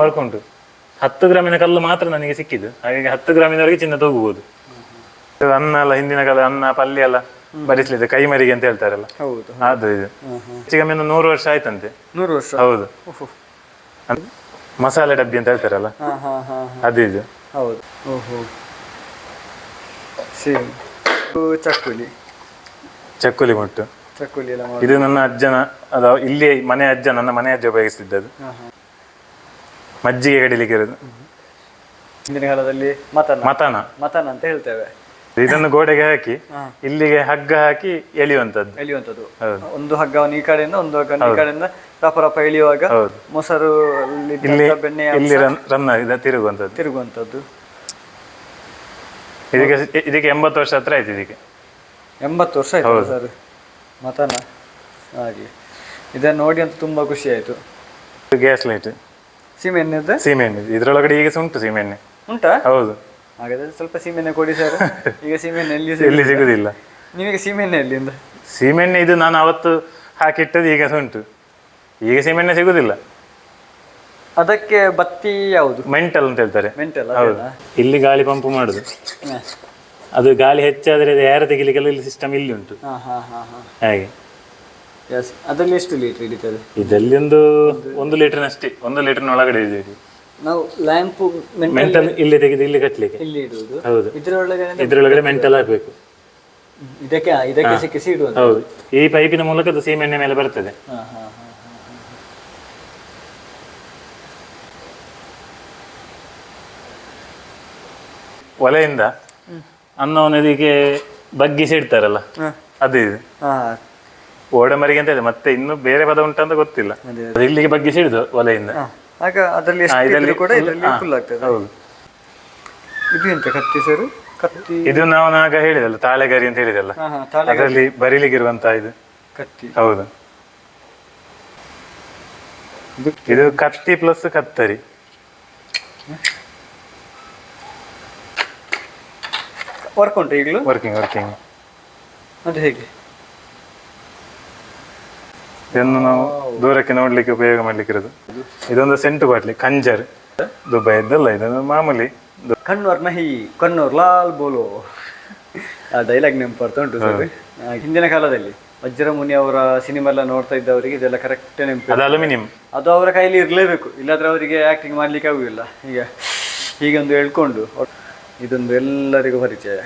ವರ್ಕ್ ಉಂಟು. 10 ಗ್ರಾಮಿನ ಕಲ್ಲು ಮಾತ್ರ ನನಗೆ ಸಿಕ್ಕಿದ್ದು, ಹಾಗಾಗಿ 10 ಗ್ರಾಮಿನವರೆಗೆ ಚಿನ್ನ ತೂಗಬಹುದು. ಅನ್ನ ಎಲ್ಲ ಹಿಂದಿನ ಕಾಲ ಅನ್ನ ಪಲ್ಯ ಎಲ್ಲ ಬಡಿಸ್ಲಿದೆ, ಕೈ ಮರಿಗೆ ಅಂತ ಹೇಳ್ತಾರಲ್ಲ, ಅದು ಇದು ಹೆಚ್ಚು ಕಮ್ಮಿ 100 ವರ್ಷ ಆಯ್ತಂತೆ. 100 ವರ್ಷ? ಹೌದು. ಮಸಾಲೆ ಡಬ್ಬಿ ಅಂತ ಹೇಳ್ತಾರಲ್ಲ, ಅದು ಇದು. ಹೌದು. ಓಹೋ. ಸೇಮ್ ಚಕ್ಕುಲಿ ಮುಟ್ಟು. ಚಕ್ಕುಲಿ ಎಲ್ಲ ಇದು ನನ್ನ ಅಜ್ಜನ, ಅದು ಇಲ್ಲಿ ಮನೆ ಅಜ್ಜ, ನನ್ನ ಮನೆ ಅಜ್ಜ ಉಪಯೋಗಿಸ್ತಿದ್ದದು. ಮಜ್ಜಿಗೆ ಕಡಿಲಿಕ್ಕೆ ಇರೋದು. ಹಿಂದಿನ ಕಾಲದಲ್ಲಿ ಮತನ ಅಂತ ಹೇಳ್ತೇವೆ. ಇದನ್ನು ಗೋಡೆಗೆ ಹಾಕಿ ಇಲ್ಲಿಗೆ ಹಗ್ಗ ಹಾಕಿ ಎಳೆಯುವಂತದ್ದು. ಒಂದು ಹಗ್ಗವನ್ನು ಈ ಕಡೆಯಿಂದ ಒಂದು ಹಗ್ಗವನ್ನು ಈ ಕಡೆಯಿಂದ ರಪ ಎಳೆಯುವಾಗ ಮೊಸರು ಬೆಣ್ಣೆ ಇಲ್ಲಿ ರನ್ನ ತಿರುಗುವಂತದ್ದು. ಇದಕ್ಕೆ 80 ವರ್ಷ ಹತ್ರ ಆಯ್ತು. ಇದಕ್ಕೆ 80 ವರ್ಷ ಆಯ್ತು ಸರ್ ಮತನ. ಹಾಗೆ ಇದನ್ನು ನೋಡಿ ಅಂತ ತುಂಬಾ ಖುಷಿ ಆಯ್ತು. ಗ್ಯಾಸ್ ಲೈಟ್ ಸೀಮೆಣ್ಣೆ ಇದ್ರೊಳಗಡೆ ಈಗ ಉಂಟು. ಸೀಮೆಣ್ಣೆ ಉಂಟಾ? ಹೌದು. ಹಾಗಾದ್ರೆ ಸ್ವಲ್ಪ ಸೀಮೆಣ್ಣೆ ಕೊಡಿ ಸರ್. ಈಗ ಸೀಮೆಣ್ಣೆ ಎಲ್ಲಿ ಸಿಗುದಿಲ್ಲ. ನಿಮಗೆ ಸೀಮೆಣ್ಣೆ ಎಲ್ಲಿಂದ? ಸೀಮೆಣ್ಣೆ ಇದು ನಾನು ಅವತ್ತು ಹಾಕಿಟ್ಟದ್ದು, ಈಗ ಉಂಟು. ಈಗ ಸೀಮೆಣ್ಣೆ ಸಿಗುದಿಲ್ಲ. ಅದಕ್ಕೆ ಬತ್ತಿ ಯಾವುದು? ಮೆಂಟಲ್ ಅಂತ ಹೇಳ್ತಾರೆ. ಮೆಂಟಲ್. ಹೌದು. ಇಲ್ಲಿ ಗಾಳಿ ಪಂಪ್ ಮಾಡುದು. ಅದು ಗಾಳಿ ಹೆಚ್ಚಾದ್ರೆ ಏರ್ ತೆಗಿಲಿಕ್ಕೆಲ್ಲ ಇಲ್ಲಿ ಸಿಸ್ಟಮ್ ಇಲ್ಲಿ ಉಂಟು. ಹಾಗೆ. ಅದರಲ್ಲಿ ಎಷ್ಟು ಲೀಟರ್ ಹಿಡಿತದೆ? ಇದರಲ್ಲಿ ಒಂದು ಲೀಟರ್ನಷ್ಟೇ, 1 ಲೀಟರ್ನ ಒಳಗಡೆ ಇದೆ. ನಾವು ಲ್ಯಾಂಪ್ ಮೆಂಟಲ್ ಇಲ್ಲಿ ತೆಗೆದು ಇಲ್ಲಿ ಕಟ್ಲಿಕ್ಕೆ. ಇಲ್ಲಿ ಇಡುವುದು. ಹೌದು. ಇದರೊಳಗಡೆ ಮೆಂಟಲ್ ಹಾಕ್ಬೇಕು. ಇದಕ್ಕೆ ಸಿಕ್ಕಿಸಿ ಇಡುವುದು. ಹೌದು. ಈ ಪೈಪಿನ ಮೂಲಕ ಅದು ಸೀಮೆಣ್ಣೆ ಮೇಲೆ ಬರ್ತದೆ. ಒಲೆಯಿಂದ ಅನ್ನವನ್ನು ಇದಕ್ಕೆ ಬಗ್ಗಿಸಿ ಇಡ್ತಾರಲ್ಲ, ಅದು ಇದು ಓಡಮರಿಗೆ ಅಂತ ಇದೆ. ಮತ್ತೆ ಇನ್ನು ಬೇರೆ ಪದ ಉಂಟಂತ ಗೊತ್ತಿಲ್ಲ. ಅದು ಇಲ್ಲಿಗೆ ಬಗ್ಗಿಸಿ ಹಿಡಿದು ಒಲೆಯಿಂದ. ಹೌದು. ಇದು ಎಂತ ಕತ್ತಿ ಸರ್? ಕತ್ತಿ ಇದು ನಾವು ಆಗ ಹೇಳಿದಲ್ಲ, ತಾಳೆಗರಿ ಅಂತ ಹೇಳಿದಲ್ಲ, ಅದರಲ್ಲಿ ಬರೀಲಿಕ್ಕಿರುವಂತ ಇದು ಕತ್ತಿ. ಹೌದು. ಇದು ಕತ್ತಿ ಪ್ಲಸ್ ಕತ್ತರಿ. ವರ್ಕ್ ಉಂಟು ಈಗಲೂ? ವರ್ಕಿಂಗ್. ಅದು ಹೇಗೆ? ಇದನ್ನು ನಾವು ದೂರಕ್ಕೆ ನೋಡ್ಲಿಕ್ಕೆ ಉಪಯೋಗ ಮಾಡ್ಲಿಕ್ಕೆ ಇರೋದು. ಇದೊಂದು ಸೆಂಟು ಬಾಟ್ಲಿ, ಕಂಜರ್ ದುಬೈದ್ದಲ್ಲ, ಇದನ್ನು ಮಾಮೂಲಿ. ಕಣ್ಣೂರ್ ನಹಿ ಕಣ್ಣೂರ್ ಲಾಲ್ ಬೋಲೋ, ಆ ಡೈಲಾಗ್ ನೆನಪರ್ತಾ ಉಂಟು ಸರ್. ಹಿಂದಿನ ಕಾಲದಲ್ಲಿ ವಜ್ರಮುನಿ ಅವರ ಸಿನಿಮಾ ಎಲ್ಲ ನೋಡ್ತಾ ಇದ್ದವರಿಗೆ ಇದೆಲ್ಲ ಕರೆಕ್ಟ್ ನೆನಪು. ಅದು ಅಲ್ಯೂಮಿನಿಯಂ, ಅದು ಅವರ ಕೈಲಿ ಇರಲೇಬೇಕು, ಇಲ್ಲಾಂದ್ರೆ ಅವರಿಗೆ ಆಕ್ಟಿಂಗ್ ಮಾಡ್ಲಿಕ್ಕೆ ಆಗುದಿಲ್ಲ. ಹೀಗೊಂದು ಹೇಳ್ಕೊಂಡು ಇದೊಂದು ಎಲ್ಲರಿಗೂ ಪರಿಚಯ.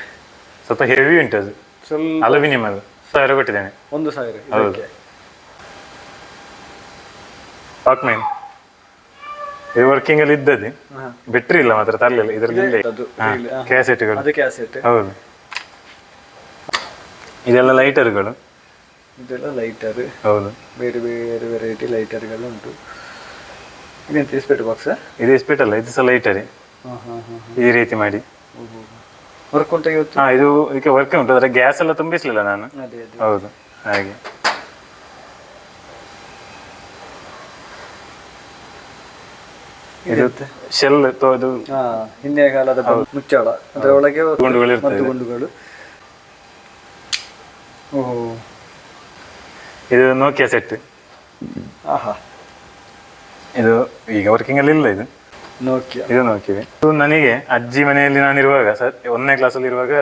ಸ್ವಲ್ಪ ಹೆವಿ ಉಂಟು ಅದು, ಸ್ವಲ್ಪ ಅಲ್ಯೂಮಿನಿಯಂ. ಅದು 1000 ಕೊಟ್ಟಿದ್ದೇನೆ. 1000. ವಾಕ್ಮೈನ್ ಇದು ವರ್ಕಿಂಗ್ ಅಲ್ಲಿ ಇದ್ದದ್ದು, ಬೆಟ್ರಿ ಇಲ್ಲ ಮಾತ್ರ ತರಲಿಲ್ಲ. ಇದರಲ್ಲಿ ಕ್ಯಾಸೆಟ್ಗಳು. ಹೌದು. ಇದೆಲ್ಲ ಲೈಟರ್ಗಳು. ಇದೆಲ್ಲ ಲೈಟರ್. ಹೌದು. ಬೇರೆ ಬೇರೆ ವೆರೈಟಿ ಲೈಟರ್ಗಳು ಉಂಟು. ಇದೆಂತ ಇಸ್ಪೆಟ್ ಬಾಕ್ಸ್? ಇದು ಇಸ್ಪೆಟ್ ಅಲ್ಲ, ಇದು ಸಹ ಲೈಟರೇ. ಈ ರೀತಿ ಮಾಡಿ ವರ್ಕ್ ಉಂಟು ಇವತ್ತು? ಇದು ಇದಕ್ಕೆ ವರ್ಕ್ ಉಂಟು. ಅದರ ಗ್ಯಾಸ್ ಎಲ್ಲ ತುಂಬಿಸ್ಲಿಲ್ಲ ನಾನು. ಹೌದು, ಹಾಗೆ. ಇದು ಶೆಲ್, ಇದು ಹಿಂದಿನ ಕಾಲದ ಮುಚ್ಚಾಳ, ಅದರೊಳಗೆ ಗುಂಡುಗಳು. ಇದು ನೋಕಿಯಾ ಸೆಟ್. ಇದು ಈಗ ವರ್ಕಿಂಗ್ ಅಲ್ಲಿ ಇಲ್ಲ. ಇದು ನೋಕಿಯಾ. ಇದು ನನಗೆ ಅಜ್ಜಿ ಮನೆಯಲ್ಲಿ ನಾನಿರುವಾಗ 1ನೇ ಕ್ಲಾಸಲ್ಲಿ ಇರುವಾಗ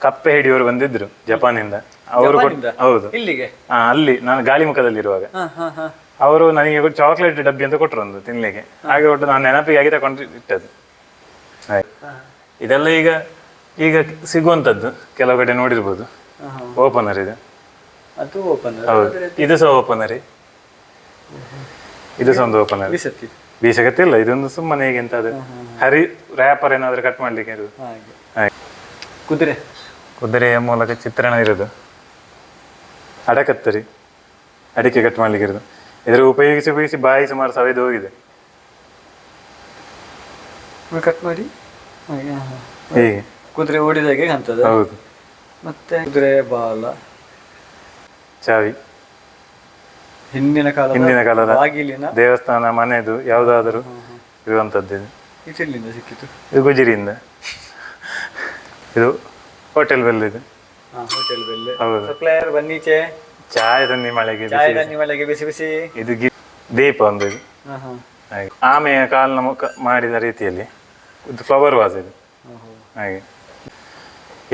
ಕಪ್ಪೆ ಹಿಡಿಯೋರು ಬಂದಿದ್ರು ಜಪಾನಿಂದ. ಅವರು ಹೌದು, ಅಲ್ಲಿ ನಾನು ಗಾಳಿ ಮುಖದಲ್ಲಿ ಇರುವಾಗ ಅವರು ನನಗೆ ಚಾಕ್ಲೇಟ್ ಡಬ್ಬಿ ಅಂತ ಕೊಟ್ಟರು ಒಂದು ತಿನ್ಲಿಕ್ಕೆ, ಹಾಗೆ ಒಟ್ಟು ನಾನು ನೆನಪಿಗೆ ಆಗಿ ತಗೊಂಡು ಇಟ್ಟದ್ದು. ಹಾಗೆ ಇದೆಲ್ಲ ಈಗ ಈಗ ಸಿಗುವಂಥದ್ದು, ಕೆಲವು ಕಡೆ ನೋಡಿರ್ಬೋದು. ಓಪನರ್ ಇದು, ಅದು ಓಪನ್. ಹೌದು, ಇದು ಸಹ ಓಪನರಿ, ಇದು ಸಹ ಒಂದು ಓಪನರ್. ಬೀಸಕತ್ತಿಲ್ಲ, ಇದೊಂದು ಸುಮ್ಮನೆ ಹೇಗೆ ಅಂತ ಅದು ಹರಿ ರ್ಯಾಪರ್ ಏನಾದ್ರು ಕಟ್ ಮಾಡ್ಲಿಕ್ಕೆ ಇರೋದು. ಹಾಗೆ ಕುದುರೆಯ ಮೂಲಕ ಚಿತ್ರಣ ಇರೋದು. ಅಡಕತ್ತರಿ, ಅಡಿಕೆ ಕಟ್ ಮಾಡ್ಲಿಕ್ಕೆ ಇರೋದು. ಇದರ ಉಪಯೋಗಿಸಿ ಬಾಯಿ ಸುಮಾರು ಸವೆದು ಹೋಗಿದೆ. ಕಟ್ ಮಾಡಿ ಹೀಗೆ ಕುದುರೆ ಓಡಿದಾಗೆ ಕಾಣ್ತದೆ. ಹೌದು. ಮತ್ತೆ ಕುದುರೆ ಬಾಲ, ಚಾವಿ, ಹಿಂದಿನ ಕಾಲದ ಬಾಗಿಲಿನ ದೇವಸ್ಥಾನ ಮನೆದು ಯಾವ್ದಾದ್ರು ಇರುವಂತದ್ದು. ಇದು ಎಲ್ಲಿಂದ ಸಿಕ್ಕಿತು? ಇದು ಗುಜಿರಿಯಿಂದ. ಇದು ಹೋಟೆಲ್ ಬೆಲ್. ಇದು ಹೋಟೆಲ್ ಬೆಲ್. ಹೌದು. ಸಪ್ಲೈಯರ್ ಬನ್ನೀಚೆ ಚಾಯ್ ತನ್ನಿ ಮಳೆಗೆ ಬಿಸಿ ಬಿಸಿ. ಇದು ದೀಪ ಒಂದು. ಇದು ಹಾಗೆ ಆಮೆಯ ಕಾಲಿನ ಮುಖ ಮಾಡಿದ ರೀತಿಯಲ್ಲಿ ಇದು ಫ್ಲವರ್ ವಾಸ್ ಇದು. ಹಾಗೆ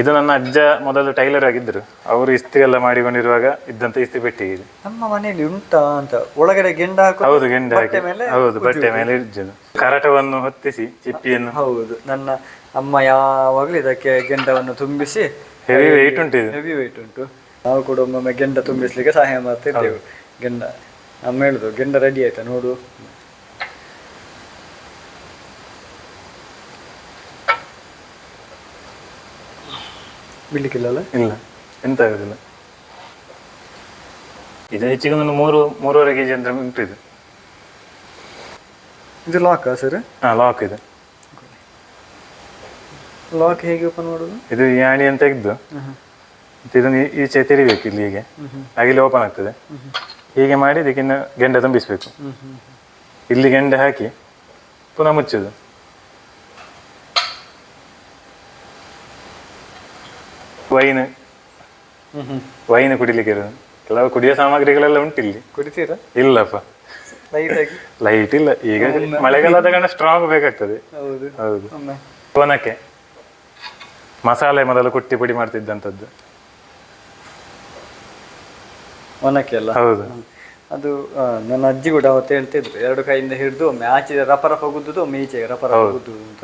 ಇದು ನನ್ನ ಅಜ್ಜ ಮೊದಲು ಟೈಲರ್ ಆಗಿದ್ರು, ಅವರು ಇಸ್ತ್ರಿ ಎಲ್ಲ ಮಾಡಿಕೊಂಡಿರುವಾಗ ಇದ್ದಂತ ಇಸ್ತ್ರಿ ಪೆಟ್ಟಿ ಇದು. ನಮ್ಮ ಮನೆಯಲ್ಲಿ ಉಂಟಾ ಅಂತ ಒಳಗಡೆ ಗೆಂಡ ಹಾಕಿ. ಹೌದು, ಗೆಂಡ ಹಾಕಿ. ಹೌದು, ಬಟ್ಟೆ ಮೇಲೆ ಇರ್ಜದು. ಕರಟವನ್ನು ಹೊತ್ತಿಸಿ ಚಿಪ್ಪಿಯನ್ನು. ಹೌದು, ನನ್ನ ಅಮ್ಮ ಯಾವಾಗಲೂ ಇದಕ್ಕೆ ಗೆಂಡವನ್ನು ತುಂಬಿಸಿ. ಹೆವಿ ವೆಯ್ಟ್ ಉಂಟು ಇದು, ಹೆವಿ ವೆಯ್ಟ್ ಉಂಟು. ನಾವು ಕೂಡ ಒಮ್ಮೊಮ್ಮೆ ಗೆಂಡ ತುಂಬಿಸ್ಲಿಕ್ಕೆ ಸಹಾಯ ಮಾಡ್ತಿರ್ತೇವೆ. ಗೆಂಡ ಅಮ್ಮ ಹೇಳುದು, ಗೆಂಡ ರೆಡಿ ಆಯ್ತಾ ನೋಡು. ಬಿಡ್ಲಿಕ್ಕಿಲ್ಲ? ಇಲ್ಲ, ಎಂತ ಆಗುದಿಲ್ಲ. ಇದು ಹೆಚ್ಚಿಗೆ ಒಂದು 3.5 kg ಅಂತ ಉಂಟು ಇದು. ಇದು ಲಾಕ್ ಸರ್? ಲಾಕ್ ಇದೆ. ಲಾಕ್ ಹೇಗೆ ಓಪನ್ ಮಾಡೋದು? ಇದು ಯಾಣಿಯನ್ನು ತೆಗೆದು ಇದನ್ನು ಈಚೆ ತೆರಿಬೇಕು ಇಲ್ಲಿ, ಹೀಗೆ ಹಾಗೆ ಓಪನ್ ಆಗ್ತದೆ. ಹೀಗೆ ಮಾಡಿ ಇದಕ್ಕಿನ್ನ ಗೆಂಡ ತುಂಬಿಸ್ಬೇಕು. ಇಲ್ಲಿ ಗೆಂಡ ಹಾಕಿ ಪುನಃ ಮುಚ್ಚುದು. ವೈನ್ ಕುಡಿಲಿಕ್ಕೆ ಇರೋದು. ಕೆಲವು ಕುಡಿಯೋ ಸಾಮಗ್ರಿಗಳೆಲ್ಲ ಉಂಟು ಇಲ್ಲಿ. ಕುಡಿತೀರಾ? ಇಲ್ಲಪ್ಪ, ಲೈಟ್ ಇಲ್ಲ. ಈಗ ಮಳೆಗಾಲದ ಕಾರಣ ಸ್ಟ್ರಾಂಗ್ ಬೇಕಾಗ್ತದೆ. ಹೌದು. ಒನಕೆ ಮಸಾಲೆ ಮೊದಲು ಕುಟ್ಟಿ ಪುಡಿ ಮಾಡ್ತಿದ್ದಂಥದ್ದು. ಒನಕೆ ಅಲ್ಲ? ಹೌದು. ಅದು ನನ್ನ ಅಜ್ಜಿ ಕೂಡ ಅವತ್ತು ಹೇಳ್ತಿದ್ರು, 2 ಕೈಯಿಂದ ಹಿಡಿದು ಒಮ್ಮೆ ಆಚೆ ರಪರಪ ಗುದ್ದುದು, ಒಮ್ಮೆ ಈಚೆ ರಪರಪ ಗುದ್ದುದು ಅಂತ.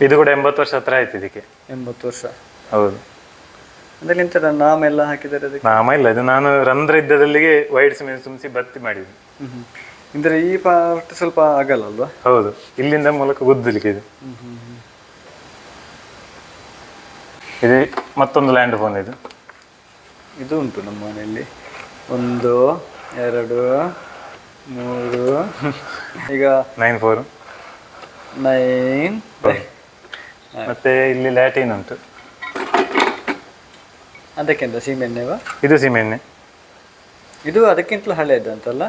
ಇದು ಕೂಡ 80 ವರ್ಷ ಹತ್ರ ಆಯ್ತು ಇದಕ್ಕೆ. 80 ವರ್ಷ? ಹೌದು. ಅದ್ರಲ್ಲಿ ಎಂತ ನಾಮ ಎಲ್ಲ ಹಾಕಿದ್ದಾರೆ ಅದಕ್ಕೆ? ನಾಮ ಇಲ್ಲ, ಇದು ನಾನು ರಂಧ್ರ ಇದ್ದದಲ್ಲಿಗೆ ವೈಟ್ ಸಿಮೆಂಟ್ ತುಂಬಿಸಿ ಭರ್ತಿ ಮಾಡಿದ್ದು. ಅಂದ್ರೆ ಈ ಪಾರ್ಟ್ ಸ್ವಲ್ಪ ಆಗಲ್ಲ ಅಲ್ವಾ? ಹೌದು, ಇಲ್ಲಿಂದ ಮೂಲಕ ಗುದ್ದಲಿಕ್ಕೆ ಇದು. ಇದು ಮತ್ತೊಂದು ಲ್ಯಾಂಡ್ ಫೋನ್. ಇದು ಉಂಟು ನಮ್ಮ ಮನೆಯಲ್ಲಿ. 1 2 3 ಈಗ 9 ಮತ್ತೆ ಇಲ್ಲಿ ಲ್ಯಾಟಿನ್ ಉಂಟು. ಅದಕ್ಕಿಂತ ಸೀಮೆಣ್ಣೆವಾ? ಇದು ಸೀಮೆಣ್ಣೆ. ಇದು ಅದಕ್ಕಿಂತಲೂ ಹಳೆಯದು ಅಂತಲ್ಲ?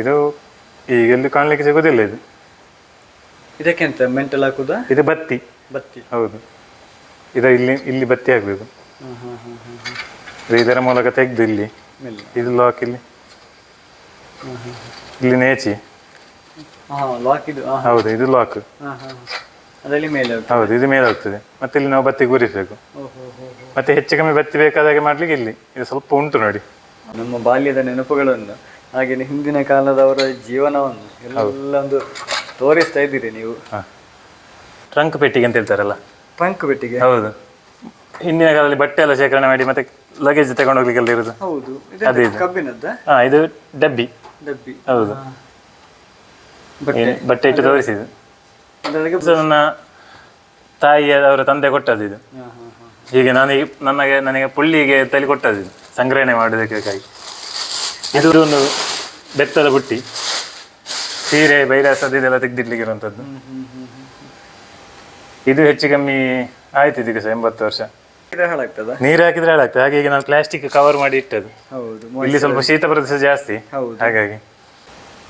ಇದು ಈಗೆಲ್ಲೂ ಕಾಣ್ಲಿಕ್ಕೆ ಸಿಗೋದಿಲ್ಲ. ಇದು ಇದಕ್ಕೆಂತ ಮೆಂಟಲ್ ಹಾಕುದಾ? ಇದು ಬತ್ತಿ. ಹೌದು, ಇದು ಇಲ್ಲಿ ಬತ್ತಿ ಹಾಕ್ಬೇಕು. ಇದರ ಮೂಲಕ ತೆಗೆದು ಇಲ್ಲಿ ಇದು ಲಾಕ್, ಇಲ್ಲಿ ನೇಚಿ. ಹೌದು, ಇದು ಲಾಕ್. ಅದರಲ್ಲಿ ಮೇಲೆ ಹೌದು, ಇದು ಮೇಲೆ ಹೋಗ್ತದೆ. ಮತ್ತೆ ಇಲ್ಲಿ ನಾವು ಬತ್ತಿ ಕೂರಿಸಬೇಕು. ಮತ್ತೆ ಹೆಚ್ಚು ಕಮ್ಮಿ ಬತ್ತಿ ಬೇಕಾದಾಗೆ ಮಾಡ್ಲಿಕ್ಕೆ ಇಲ್ಲಿ ಇದು ಸ್ವಲ್ಪ ಉಂಟು ನೋಡಿ. ನಮ್ಮ ಬಾಲ್ಯದ ನೆನಪುಗಳನ್ನು, ಹಾಗೆ ಹಿಂದಿನ ಕಾಲದವರ ಜೀವನವನ್ನು ಎಲ್ಲ ಒಂದು ತೋರಿಸ್ತಾ ಇದ್ದೀರಿ ನೀವು. ಟ್ರಂಕ್ ಪೆಟ್ಟಿಗೆ ಅಂತ ಹೇಳ್ತಾರಲ್ಲ. ಟ್ರಂಕ್ ಪೆಟ್ಟಿಗೆ? ಹೌದು, ಹಿಂದಿನ ಕಾಲದಲ್ಲಿ ಬಟ್ಟೆ ಎಲ್ಲ ಶೇಖರಣೆ ಮಾಡಿ ಮತ್ತೆ ಲಗೇಜ್ ತಗೊಂಡು ಹೋಗ್ಲಿಕ್ಕೆಲ್ಲ ಇರೋದು. ಹೌದು, ಅದೇ ಕಬ್ಬಿನದ್ದ? ಇದು ಡಬ್ಬಿ. ಹೌದು, ಬಟ್ಟೆ ಇಟ್ಟು ತೋರಿಸಿದ್ದು. ನನ್ನ ತಾಯಿಯ ಅವರ ತಂದೆ ಕೊಟ್ಟದ್ದು ಇದು. ಹೀಗೆ ನನಗೆ ಪುಳ್ಳಿಗೆ ತಲೆ ಕೊಟ್ಟದ್ದು ಇದು, ಸಂಗ್ರಹಣೆ ಮಾಡೋದಕ್ಕೆ. ಇದು ಒಂದು ಬೆತ್ತದ ಬುಟ್ಟಿ, ಸೀರೆ ಬೈರಾಸದ ಇದೆಲ್ಲ ತೆಗೆದಿಡ್ಲಿಕ್ಕೆ ಇರುವಂಥದ್ದು. ಇದು ಹೆಚ್ಚು ಕಮ್ಮಿ ಆಯ್ತು ಇದಕ್ಕೆ ಸಹ 80 ವರ್ಷ. ನೀರು ಹಾಕಿದ್ರೆ ಹಾಳಾಗ್ತದೆ. ಹಾಗೆ ಈಗ ನಾನು ಪ್ಲಾಸ್ಟಿಕ್ ಕವರ್ ಮಾಡಿ ಇಟ್ಟದ್ದು. ಇಲ್ಲಿ ಸ್ವಲ್ಪ ಶೀತ ಪ್ರದೇಶ ಜಾಸ್ತಿ, ಹಾಗಾಗಿ.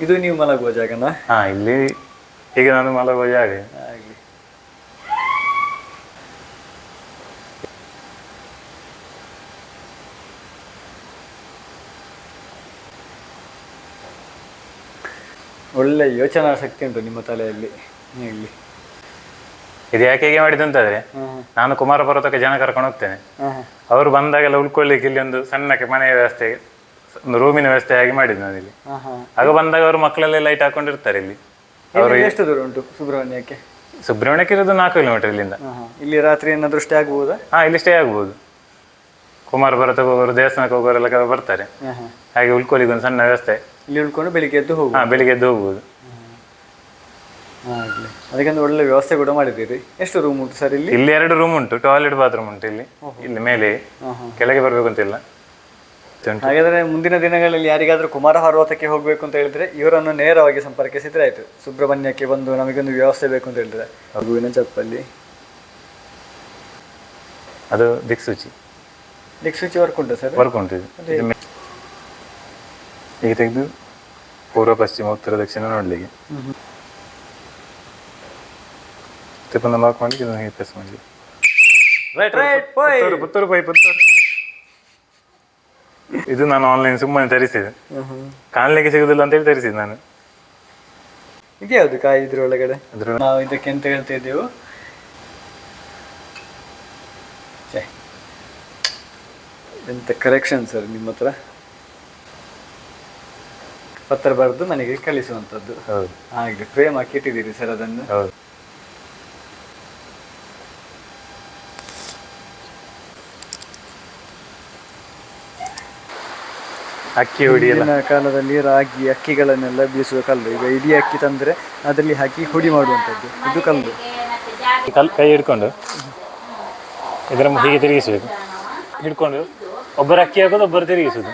ಇದು ನೀವು ಮಲಗುವ ಜಾಗನಾ? ಇಲ್ಲಿ ಈಗ ನಾನು ಮಲಗುವ ಜಾಗ. ಒಳ್ಳೆ ಯೋಚನಾ ಶಕ್ತಿ ಉಂಟು ನಿಮ್ಮ ತಲೆಯಲ್ಲಿ. ಇದು ಯಾಕೆ ಹೇಗೆ ಮಾಡಿದ್ದು ಅಂತಂದ್ರೆ, ನಾನು ಕುಮಾರ ಪರ್ವತಕ್ಕೆ ಜನ ಕರ್ಕೊಂಡು ಹೋಗ್ತೇನೆ. ಅವರು ಬಂದಾಗೆಲ್ಲ ಉಳ್ಕೊಳ್ಳಿಕ್ಕೆ ಇಲ್ಲಿ ಒಂದು ಸಣ್ಣಕ್ಕೆ ಮನೆ ವ್ಯವಸ್ಥೆ ಒಂದು ರೂಮಿನ ವ್ಯವಸ್ಥೆ ಆಗಿ ಮಾಡಿದ್ದು ನಾನು ಇಲ್ಲಿ. ಆಗ ಬಂದಾಗ ಅವರು ಮಕ್ಕಳೆಲ್ಲ ಲೈಟ್ ಹಾಕೊಂಡಿರ್ತಾರೆ ಇಲ್ಲಿ. ಎಷ್ಟು ದೂರ ಉಂಟು ಸುಬ್ರಹ್ಮಣ್ಯಕ್ಕೆ? ಸುಬ್ರಹ್ಮಣ್ಯಕ್ಕೆ ಇರೋದು 4 ಕಿಲೋಮೀಟರ್ ಇಲ್ಲಿಂದ. ಇಲ್ಲಿ ರಾತ್ರಿ ಏನಾದರೂ ಸ್ಟೇ ಆಗ್ಬೋದಾ? ಇಲ್ಲಿ ಸ್ಟೇ ಆಗ್ಬೋದು. ಕುಮಾರ ಭರತಕ್ಕೆ ಹೋಗೋರು, ದೇವಸ್ಥಾನಕ್ಕೆ ಹೋಗೋರೆಲ್ಲ ಬರ್ತಾರೆ. ಹಾಗೆ ಉಳ್ಕೊಳ್ಳಿಕ್ಕೆ ಒಂದು ಸಣ್ಣ ವ್ಯವಸ್ಥೆ. ಇಲ್ಲಿ ಉಳ್ಕೊಂಡು ಬೆಳಿಗ್ಗೆ ಎದ್ದು ಹೋಗುದು? ಬೆಳಿಗ್ಗೆ ಎದ್ದು ಹೋಗ್ಬೋದು. ಅದಕ್ಕೊಂದು ಒಳ್ಳೆ ವ್ಯವಸ್ಥೆ ಕೂಡ ಮಾಡಿದ್ದೀರಿ. ಎಷ್ಟು ರೂಮ್ ಉಂಟು ಸರ್ ಇಲ್ಲಿ? ಇಲ್ಲಿ 2 ರೂಮ್ ಉಂಟು, ಟಾಯ್ಲೆಟ್ ಬಾತ್ರೂಮ್ ಉಂಟು ಇಲ್ಲಿ. ಇಲ್ಲಿ ಮೇಲೆ ಕೆಳಗೆ ಬರ್ಬೇಕು ಅಂತಿಲ್ಲ. ಹಾಗಾದ್ರೆ ಮುಂದಿನ ದಿನಗಳಲ್ಲಿ ಯಾರಿಗಾದ್ರೂ ಕುಮಾರ ಪರ್ವತಕ್ಕೆ ಹೋಗ್ಬೇಕು ಅಂತ ಹೇಳಿದ್ರೆ ಇವರನ್ನು ನೇರವಾಗಿ ಸಂಪರ್ಕಿಸಿದ್ರೆ ಆಯ್ತು. ಸುಬ್ರಹ್ಮಣ್ಯಕ್ಕೆ ಬಂದು ನಮಗೊಂದು ವ್ಯವಸ್ಥೆ ಬೇಕು ಅಂತ ಹೇಳಿದ್ರೆ ಹೂವಿನ ಚಪ್ಪಲ್ಲಿ ಅದು ದಿಕ್ಸೂಚಿ ವರ್ಕ್ ಉಂಟು ಸರ್? ವರ್ಕ್ ಉಂಟು. ಈಗ ತೆಗೆದು ಪೂರ್ವ, ಪಶ್ಚಿಮ, ಉತ್ತರ, ದಕ್ಷಿಣ ನೋಡ್ಲಿಕ್ಕೆ ತಿಪ್ಪನ್ನ ಮಾರ್ಕ್ ಮಾಡಿ ಇದನ್ನು ಹೀಗೆ ಪ್ರೆಸ್ ಮಾಡಿ. ಪುತ್ತೂರು ಪೈ ಪುತ್ತೂರು. ಇದು ನಾನು ಆನ್ಲೈನ್ ಸುಮ್ಮನೆ ತರಿಸಿದೆ, ಕಾಣ್ಲಿಕ್ಕೆ ಸಿಗುದಿಲ್ಲ ಅಂತ ಹೇಳಿ ತರಿಸಿದೆ ನಾನು. ಇದ್ಯಾವುದು ಕಾಯಿ ಇದ್ರೊಳಗಡೆ? ನಾವು ಇದಕ್ಕೆ ಎಂತ ಹೇಳ್ತಾ ಇದ್ದೇವೆ, ಎಂತ ಕರೆಕ್ಷನ್ ಸರ್ ನಿಮ್ಮ ಹತ್ರ. ಪತ್ರ ಬರೆದು ಮನೆಗೆ ಕಳಿಸುವಂಥದ್ದು. ಹಾಗೆ ಫ್ರೇಮ್ ಹಾಕಿ ಇಟ್ಟಿದ್ದೀರಿ ಸರ್ ಅದನ್ನು? ಅಕ್ಕಿ ಹುಡಿ ಕಾಲದಲ್ಲಿ ರಾಗಿ ಅಕ್ಕಿಗಳನ್ನೆಲ್ಲ ಬೀಸುವ ಕಲ್ಲು. ಈಗ ಇಡೀ ಅಕ್ಕಿ ತಂದ್ರೆ ಅದರಲ್ಲಿ ಹಾಕಿ ಹುಡಿ ಮಾಡುವಂಥದ್ದು ಇದು ಕಲ್ಲು. ಕೈ ಹಿಡ್ಕೊಂಡು ಇದರ ಹೀಗೆ ತಿರುಗಿಸಬೇಕು. ಹಿಡ್ಕೊಂಡು ಒಬ್ಬರು ಅಕ್ಕಿ ಹಾಕೋದು, ಒಬ್ಬರು ತಿರುಗಿಸುದು.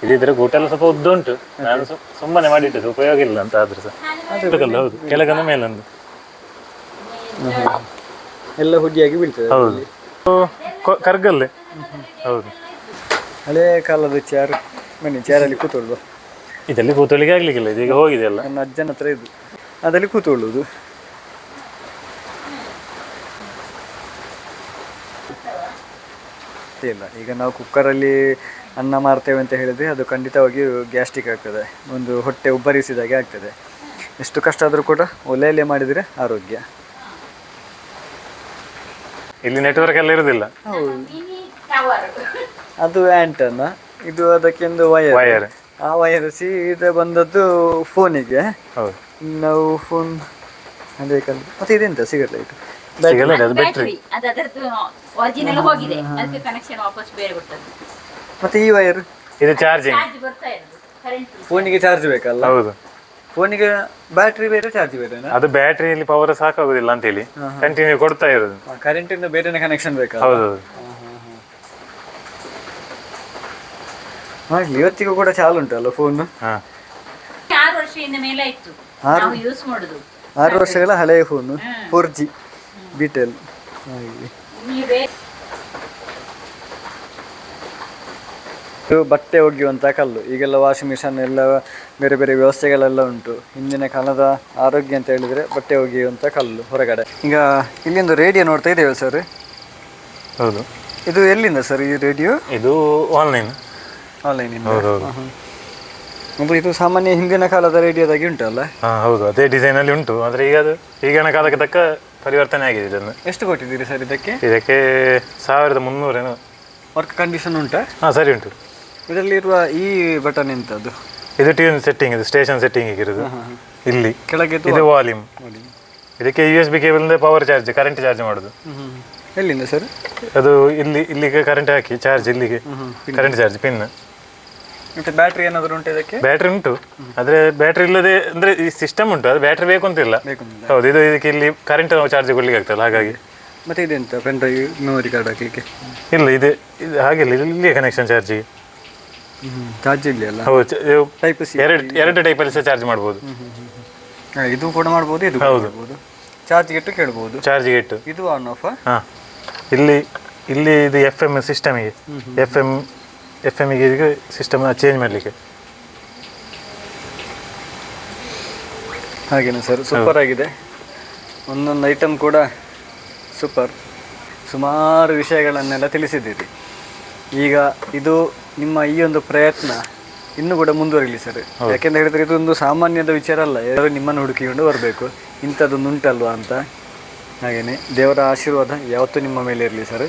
ಇದಿದ್ರೆ ಊಟ ಎಲ್ಲ ಸ್ವಲ್ಪ ಉದ್ದ ಉಂಟು, ನಾನು ಸುಮ್ಮನೆ ಮಾಡಿಟ್ಟಿದ್ದು, ಉಪಯೋಗ ಇಲ್ಲ ಅಂತ. ಆದ್ರೆ ಸಹ ಹೌದು, ಕೆಳಗಂದ ಮೇಲೊಂದು ಎಲ್ಲ ಹುಡಿಯಾಗಿ ಬೀಳ್ತದೆ. ಹೌದು, ಕರ್ಗಲ್ಲೇ. ಹೌದು, ಹಳೇ ಕಾಲದ ಚೇರ್. ಬನ್ನಿ ಚೇರಲ್ಲಿ ಕೂತ್ಕೊಳ್ಳುವ. ಇದರಲ್ಲಿ ಕೂತ್ಕೊಳ್ಳಿಕ್ಕೆ ಆಗ್ಲಿಕ್ಕಿಲ್ಲ, ಇದೀಗ ಹೋಗಿದೆ ಎಲ್ಲ. ನನ್ನ ಅಜ್ಜನ ಹತ್ರ ಇದು, ಅದರಲ್ಲಿ ಕೂತ್ಕೊಳ್ಳುವುದು. ಇಲ್ಲ, ಈಗ ನಾವು ಕುಕ್ಕರಲ್ಲಿ ಅನ್ನ ಮಾಡ್ತೇವೆ ಅಂತ ಹೇಳಿದ್ರೆ ಅದು ಖಂಡಿತವಾಗಿ ಗ್ಯಾಸ್ಟ್ರಿಕ್ ಆಗ್ತದೆ, ಒಂದು ಹೊಟ್ಟೆ ಉಬ್ಬರಿಸಿದಾಗೆ ಆಗ್ತದೆ. ಎಷ್ಟು ಕಷ್ಟ ಆದರೂ ಕೂಡ ಒಲೆಯಲ್ಲೇ ಮಾಡಿದರೆ ಆರೋಗ್ಯ. ಇಲ್ಲಿ ನೆಟ್ವರ್ಕ್ ಎಲ್ಲ ಇರುವುದಿಲ್ಲ. ಅದು ಆಂಟನ್ನ, ಇದು ಅದಕ್ಕೊಂದು ವಯರ್. ಆ ವಯರ್ ಸೀದಾ ಬಂದದ್ದು ಫೋನಿಗೆ. ನಾವು ಫೋನ್ ಅದೇ ಕಲ್ಲು. ಮತ್ತೆ ಇದೆಂತ ಸಿಗಲ್ಲ, ಇದು ಮತ್ತೆ ಈ ವಯರ್ ಇದು ಚಾರ್ಜಿಂಗ್. ಫೋನಿಗೆ ಚಾರ್ಜ್ ಬೇಕಲ್ಲ? ಹೌದು, ಫೋನಿಗೆ ಬ್ಯಾಟ್ರಿ ಬೇರೆ ಚಾರ್ಜ್ ಬೇರೆ. ಅದು ಬ್ಯಾಟ್ರಿಯಲ್ಲಿ ಪವರ್ ಸಾಕಾಗುದಿಲ್ಲ ಅಂತ ಹೇಳಿ ಕಂಟಿನ್ಯೂ ಕೊಡ್ತಾ ಇರೋದು. ಕರೆಂಟ್ ಇಂದ ಬೇರೆ ಕನೆಕ್ಷನ್ ಬೇಕಾ? ಹೌದು, ಇವತ್ತಿಗೂ ಕೂಡ ಚಾಲು ಉಂಟಲ್ಲ ಫೋನ್? 6 ವರ್ಷದಿಂದ ಮೇಲೆ ಆಯ್ತು ನಾವು ಯೂಸ್ ಮಾಡುದು. 6 ವರ್ಷಗಳ ಹಳೆಯ ಫೋನ್, 4G ಬಿಟೆಲ್. ಇದು ಬಟ್ಟೆ ಒಗೆಯುವಂಥ ಕಲ್ಲು. ಈಗೆಲ್ಲ ವಾಷಿಂಗ್ ಮಿಷನ್ ಎಲ್ಲ ಬೇರೆ ಬೇರೆ ವ್ಯವಸ್ಥೆಗಳೆಲ್ಲ ಉಂಟು. ಹಿಂದಿನ ಕಾಲದ ಆರೋಗ್ಯ ಅಂತ ಹೇಳಿದರೆ ಬಟ್ಟೆ ಒಗೆಯುವಂಥ ಕಲ್ಲು ಹೊರಗಡೆ. ಈಗ ಇಲ್ಲಿಂದ ರೇಡಿಯೋ ನೋಡ್ತಾ ಇದ್ದೇವೆ ಸರ್. ಹೌದು, ಇದು ಎಲ್ಲಿಂದ ಸರ್ ಈ ರೇಡಿಯೋ? ಇದು ಆನ್ಲೈನ್. ಇದು ಸಾಮಾನ್ಯ ಹಿಂದಿನ ಕಾಲದ ರೇಡಿಯೋದಾಗಿ ಉಂಟಲ್ಲ? ಹೌದು, ಅದೇ ಡಿಸೈನ್ ಅಲ್ಲಿ ಉಂಟು. ಆದ್ರೆ ಈಗ ಅದು ಈಗಿನ ಕಾಲಕ್ಕೆ ತಕ್ಕ ಪರಿವರ್ತನೆ ಆಗಿದೆ. ಇದನ್ನು ಎಷ್ಟು ಕೊಟ್ಟಿದ್ದೀರಿ ಸರ್ ಇದಕ್ಕೆ? 1300 ವರ್ಕ್ ಕಂಡೀಷನ್ ಉಂಟಾ? ಸರಿ ಉಂಟು. ಇದರಲ್ಲಿರುವ ಈ ಬಟನ್ ಎಂತದ್ದು? ಇದು ಟ್ಯೂನ್ ಸೆಟ್ಟಿಂಗ್, ಇದು ಸ್ಟೇಷನ್ ಸೆಟ್ಟಿಂಗ್ ಇರೋದು. ಇಲ್ಲಿ ಕೆಳಗೆ ಇದು ವಾಲ್ಯೂಮ್. ಇದಕ್ಕೆ USB ಕೇಬಲ್ ಇಂದ ಪವರ್ ಚಾರ್ಜ್, ಕರೆಂಟ್ ಚಾರ್ಜ್ ಮಾಡೋದು. ಎಲ್ಲಿಂದ ಸರ್? ಅದು ಇಲ್ಲಿಗೆ ಕರೆಂಟ್ ಹಾಕಿ ಚಾರ್ಜ್, ಇಲ್ಲಿಗೆ ಕರೆಂಟ್ ಚಾರ್ಜ್ ಪಿನ್. ಮತ್ತೆ ಬ್ಯಾಟ್ರಿ ಏನಾದರೂ ಉಂಟು ಇದಕ್ಕೆ? ಬ್ಯಾಟ್ರಿ ಉಂಟು, ಆದ್ರೆ ಬ್ಯಾಟ್ರಿ ಇಲ್ಲದೆ ಅಂದ್ರೆ ಈ ಸಿಸ್ಟಮ್ ಉಂಟು, ಅದು ಬ್ಯಾಟ್ರಿ ಬೇಕು ಅಂತಿಲ್ಲ. ಹೌದು, ಇದು ಇದಕ್ಕೆ ಇಲ್ಲಿ ಕರೆಂಟ್ ಚಾರ್ಜ್ ಕೊಡ್ಲಿಕ್ಕೆ ಆಗ್ತಲ್ಲ, ಹಾಗಾಗಿ. ಮತ್ತೆ ಇದೆಂತ ಪೆನ್ ಡ್ರೈವ್ ಮೆಮೊರಿ ಕಾರ್ಡ್ ಹಾಕ್ಲಿಕ್ಕೆ? ಇಲ್ಲ, ಇದು ಹಾಗಿಲ್ಲ, ಇಲ್ಲಿ ಕನೆಕ್ಷನ್ ಚಾರ್ಜಿಗೆ. ಚಾರ್ಜ್ ಇಲ್ಲ ಅಲ್ಲ? ಹೌದು, ಟೈಪ್ ಸಿ ಎರಡು ಟೈಪಲ್ಲಿ ಸಹ ಚಾರ್ಜ್ ಮಾಡ್ಬೋದು. ಇದು ಕೂಡ ಮಾಡ್ಬೋದು, ಇದು ಮಾಡ್ಬೋದು. ಚಾರ್ಜ್ಗೆ ಇಟ್ಟು ಕೇಳ್ಬೋದು. ಚಾರ್ಜ್ಗೆ ಇಟ್ಟು ಇದು ಆನ್ ಆಫ್. ಇಲ್ಲಿ ಇದು FM ಸಿಸ್ಟಮಿಗೆ, FM ಗೆ ಸಿಸ್ಟಮ್ ಚೇಂಜ್ ಮಾಡಲಿಕ್ಕೆ. ಹಾಗೇನಾ ಸರ್? ಸೂಪರ್ ಆಗಿದೆ, ಒಂದೊಂದು ಐಟಮ್ ಕೂಡ ಸೂಪರ್. ಸುಮಾರು ವಿಷಯಗಳನ್ನೆಲ್ಲ ತಿಳಿಸಿದ್ದೀರಿ. ಈಗ ಇದು ನಿಮ್ಮ ಈ ಒಂದು ಪ್ರಯತ್ನ ಇನ್ನೂ ಕೂಡ ಮುಂದುವರಿಲಿ ಸರ್. ಯಾಕೆಂತ ಹೇಳಿದ್ರೆ ಇದೊಂದು ಸಾಮಾನ್ಯದ ವಿಚಾರ ಅಲ್ಲ, ಯಾರು ನಿಮ್ಮನ್ನು ಹುಡುಕಿಕೊಂಡು ಬರಬೇಕು, ಇಂಥದ್ದೊಂದು ಉಂಟಲ್ವಾ ಅಂತ. ಹಾಗೆಯೇ ದೇವರ ಆಶೀರ್ವಾದ ಯಾವತ್ತೂ ನಿಮ್ಮ ಮೇಲೆ ಇರಲಿ ಸರ್.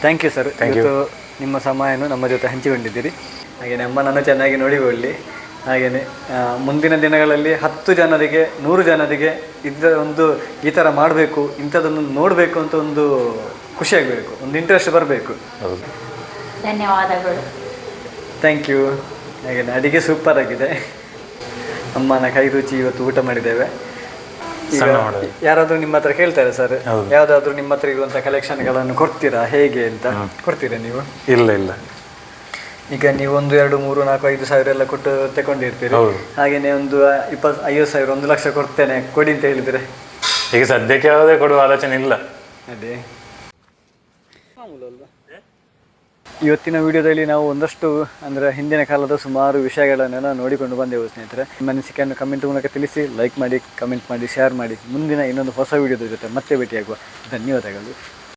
Thank you sir. ಇವತ್ತು ನಿಮ್ಮ ಸಮಯವನ್ನು ನಮ್ಮ ಜೊತೆ ಹಂಚಿಕೊಂಡಿದ್ದೀರಿ. ಹಾಗೆಯೇ ಅಮ್ಮನನ್ನು ಚೆನ್ನಾಗಿ ನೋಡಿಕೊಳ್ಳಿ. ಹಾಗೆಯೇ ಮುಂದಿನ ದಿನಗಳಲ್ಲಿ 10 ಜನರಿಗೆ 100 ಜನರಿಗೆ ಈ ಥರ ಮಾಡಬೇಕು, ಇಂಥದ್ದನ್ನು ನೋಡಬೇಕು ಅಂತ ಒಂದು ಖುಷಿಯಾಗಬೇಕು, ಒಂದು ಇಂಟ್ರೆಸ್ಟ್ ಬರಬೇಕು. ಹೌದು. ಧನ್ಯವಾದಗಳು. Thank you. ಹಾಗೆ ಅಡಿಗೆ ಸೂಪರ್ ಆಗಿದೆ. ಅಮ್ಮನ ಕೈ ರುಚಿ ಇವತ್ತು ಊಟ ಮಾಡಿದ್ದೇವೆ. ಈಗ ಯಾರಾದರೂ ನಿಮ್ಮ ಹತ್ರ ಕೇಳ್ತಾರೆ ಸರ್, ಯಾವುದಾದ್ರೂ ನಿಮ್ಮ ಹತ್ರ ಇರುವಂಥ ಕಲೆಕ್ಷನ್ಗಳನ್ನು ಕೊಡ್ತೀರಾ ಹೇಗೆ ಅಂತ? ಕೊಡ್ತೀರಾ ನೀವು? ಇಲ್ಲ ಇಲ್ಲ. ಈಗ ನೀವು 1, 2, 3, 4, 5 ಸಾವಿರ ಎಲ್ಲ ಕೊಟ್ಟು ತಗೊಂಡಿರ್ತೀರಿ. ಹಾಗೆಯೇ ಒಂದು 50,000 1 ಲಕ್ಷ ಕೊಡ್ತೇನೆ ಕೊಡಿ ಅಂತ ಹೇಳಿದರೆ ಈಗ ಸದ್ಯಕ್ಕೆ ಯಾವುದೇ ಕೊಡುವ ಆಲೋಚನೆ ಇಲ್ಲ. ಅದೇ ಇವತ್ತಿನ ವಿಡಿಯೋದಲ್ಲಿ ನಾವು ಒಂದಷ್ಟು ಅಂದರೆ ಹಿಂದಿನ ಕಾಲದ ಸುಮಾರು ವಿಷಯಗಳನ್ನೆಲ್ಲ ನೋಡಿಕೊಂಡು ಬಂದೆವು ಸ್ನೇಹಿತರೆ. ನಿಮ್ಮ ಅನಿಸಿಕೆಯನ್ನು ಕಮೆಂಟ್ ಮೂಲಕ ತಿಳಿಸಿ, ಲೈಕ್ ಮಾಡಿ, ಕಮೆಂಟ್ ಮಾಡಿ, ಶೇರ್ ಮಾಡಿ. ಮುಂದಿನ ಇನ್ನೊಂದು ಹೊಸ ವಿಡಿಯೋದ ಜೊತೆ ಮತ್ತೆ ಭೇಟಿಯಾಗುವ. ಧನ್ಯವಾದಗಳು.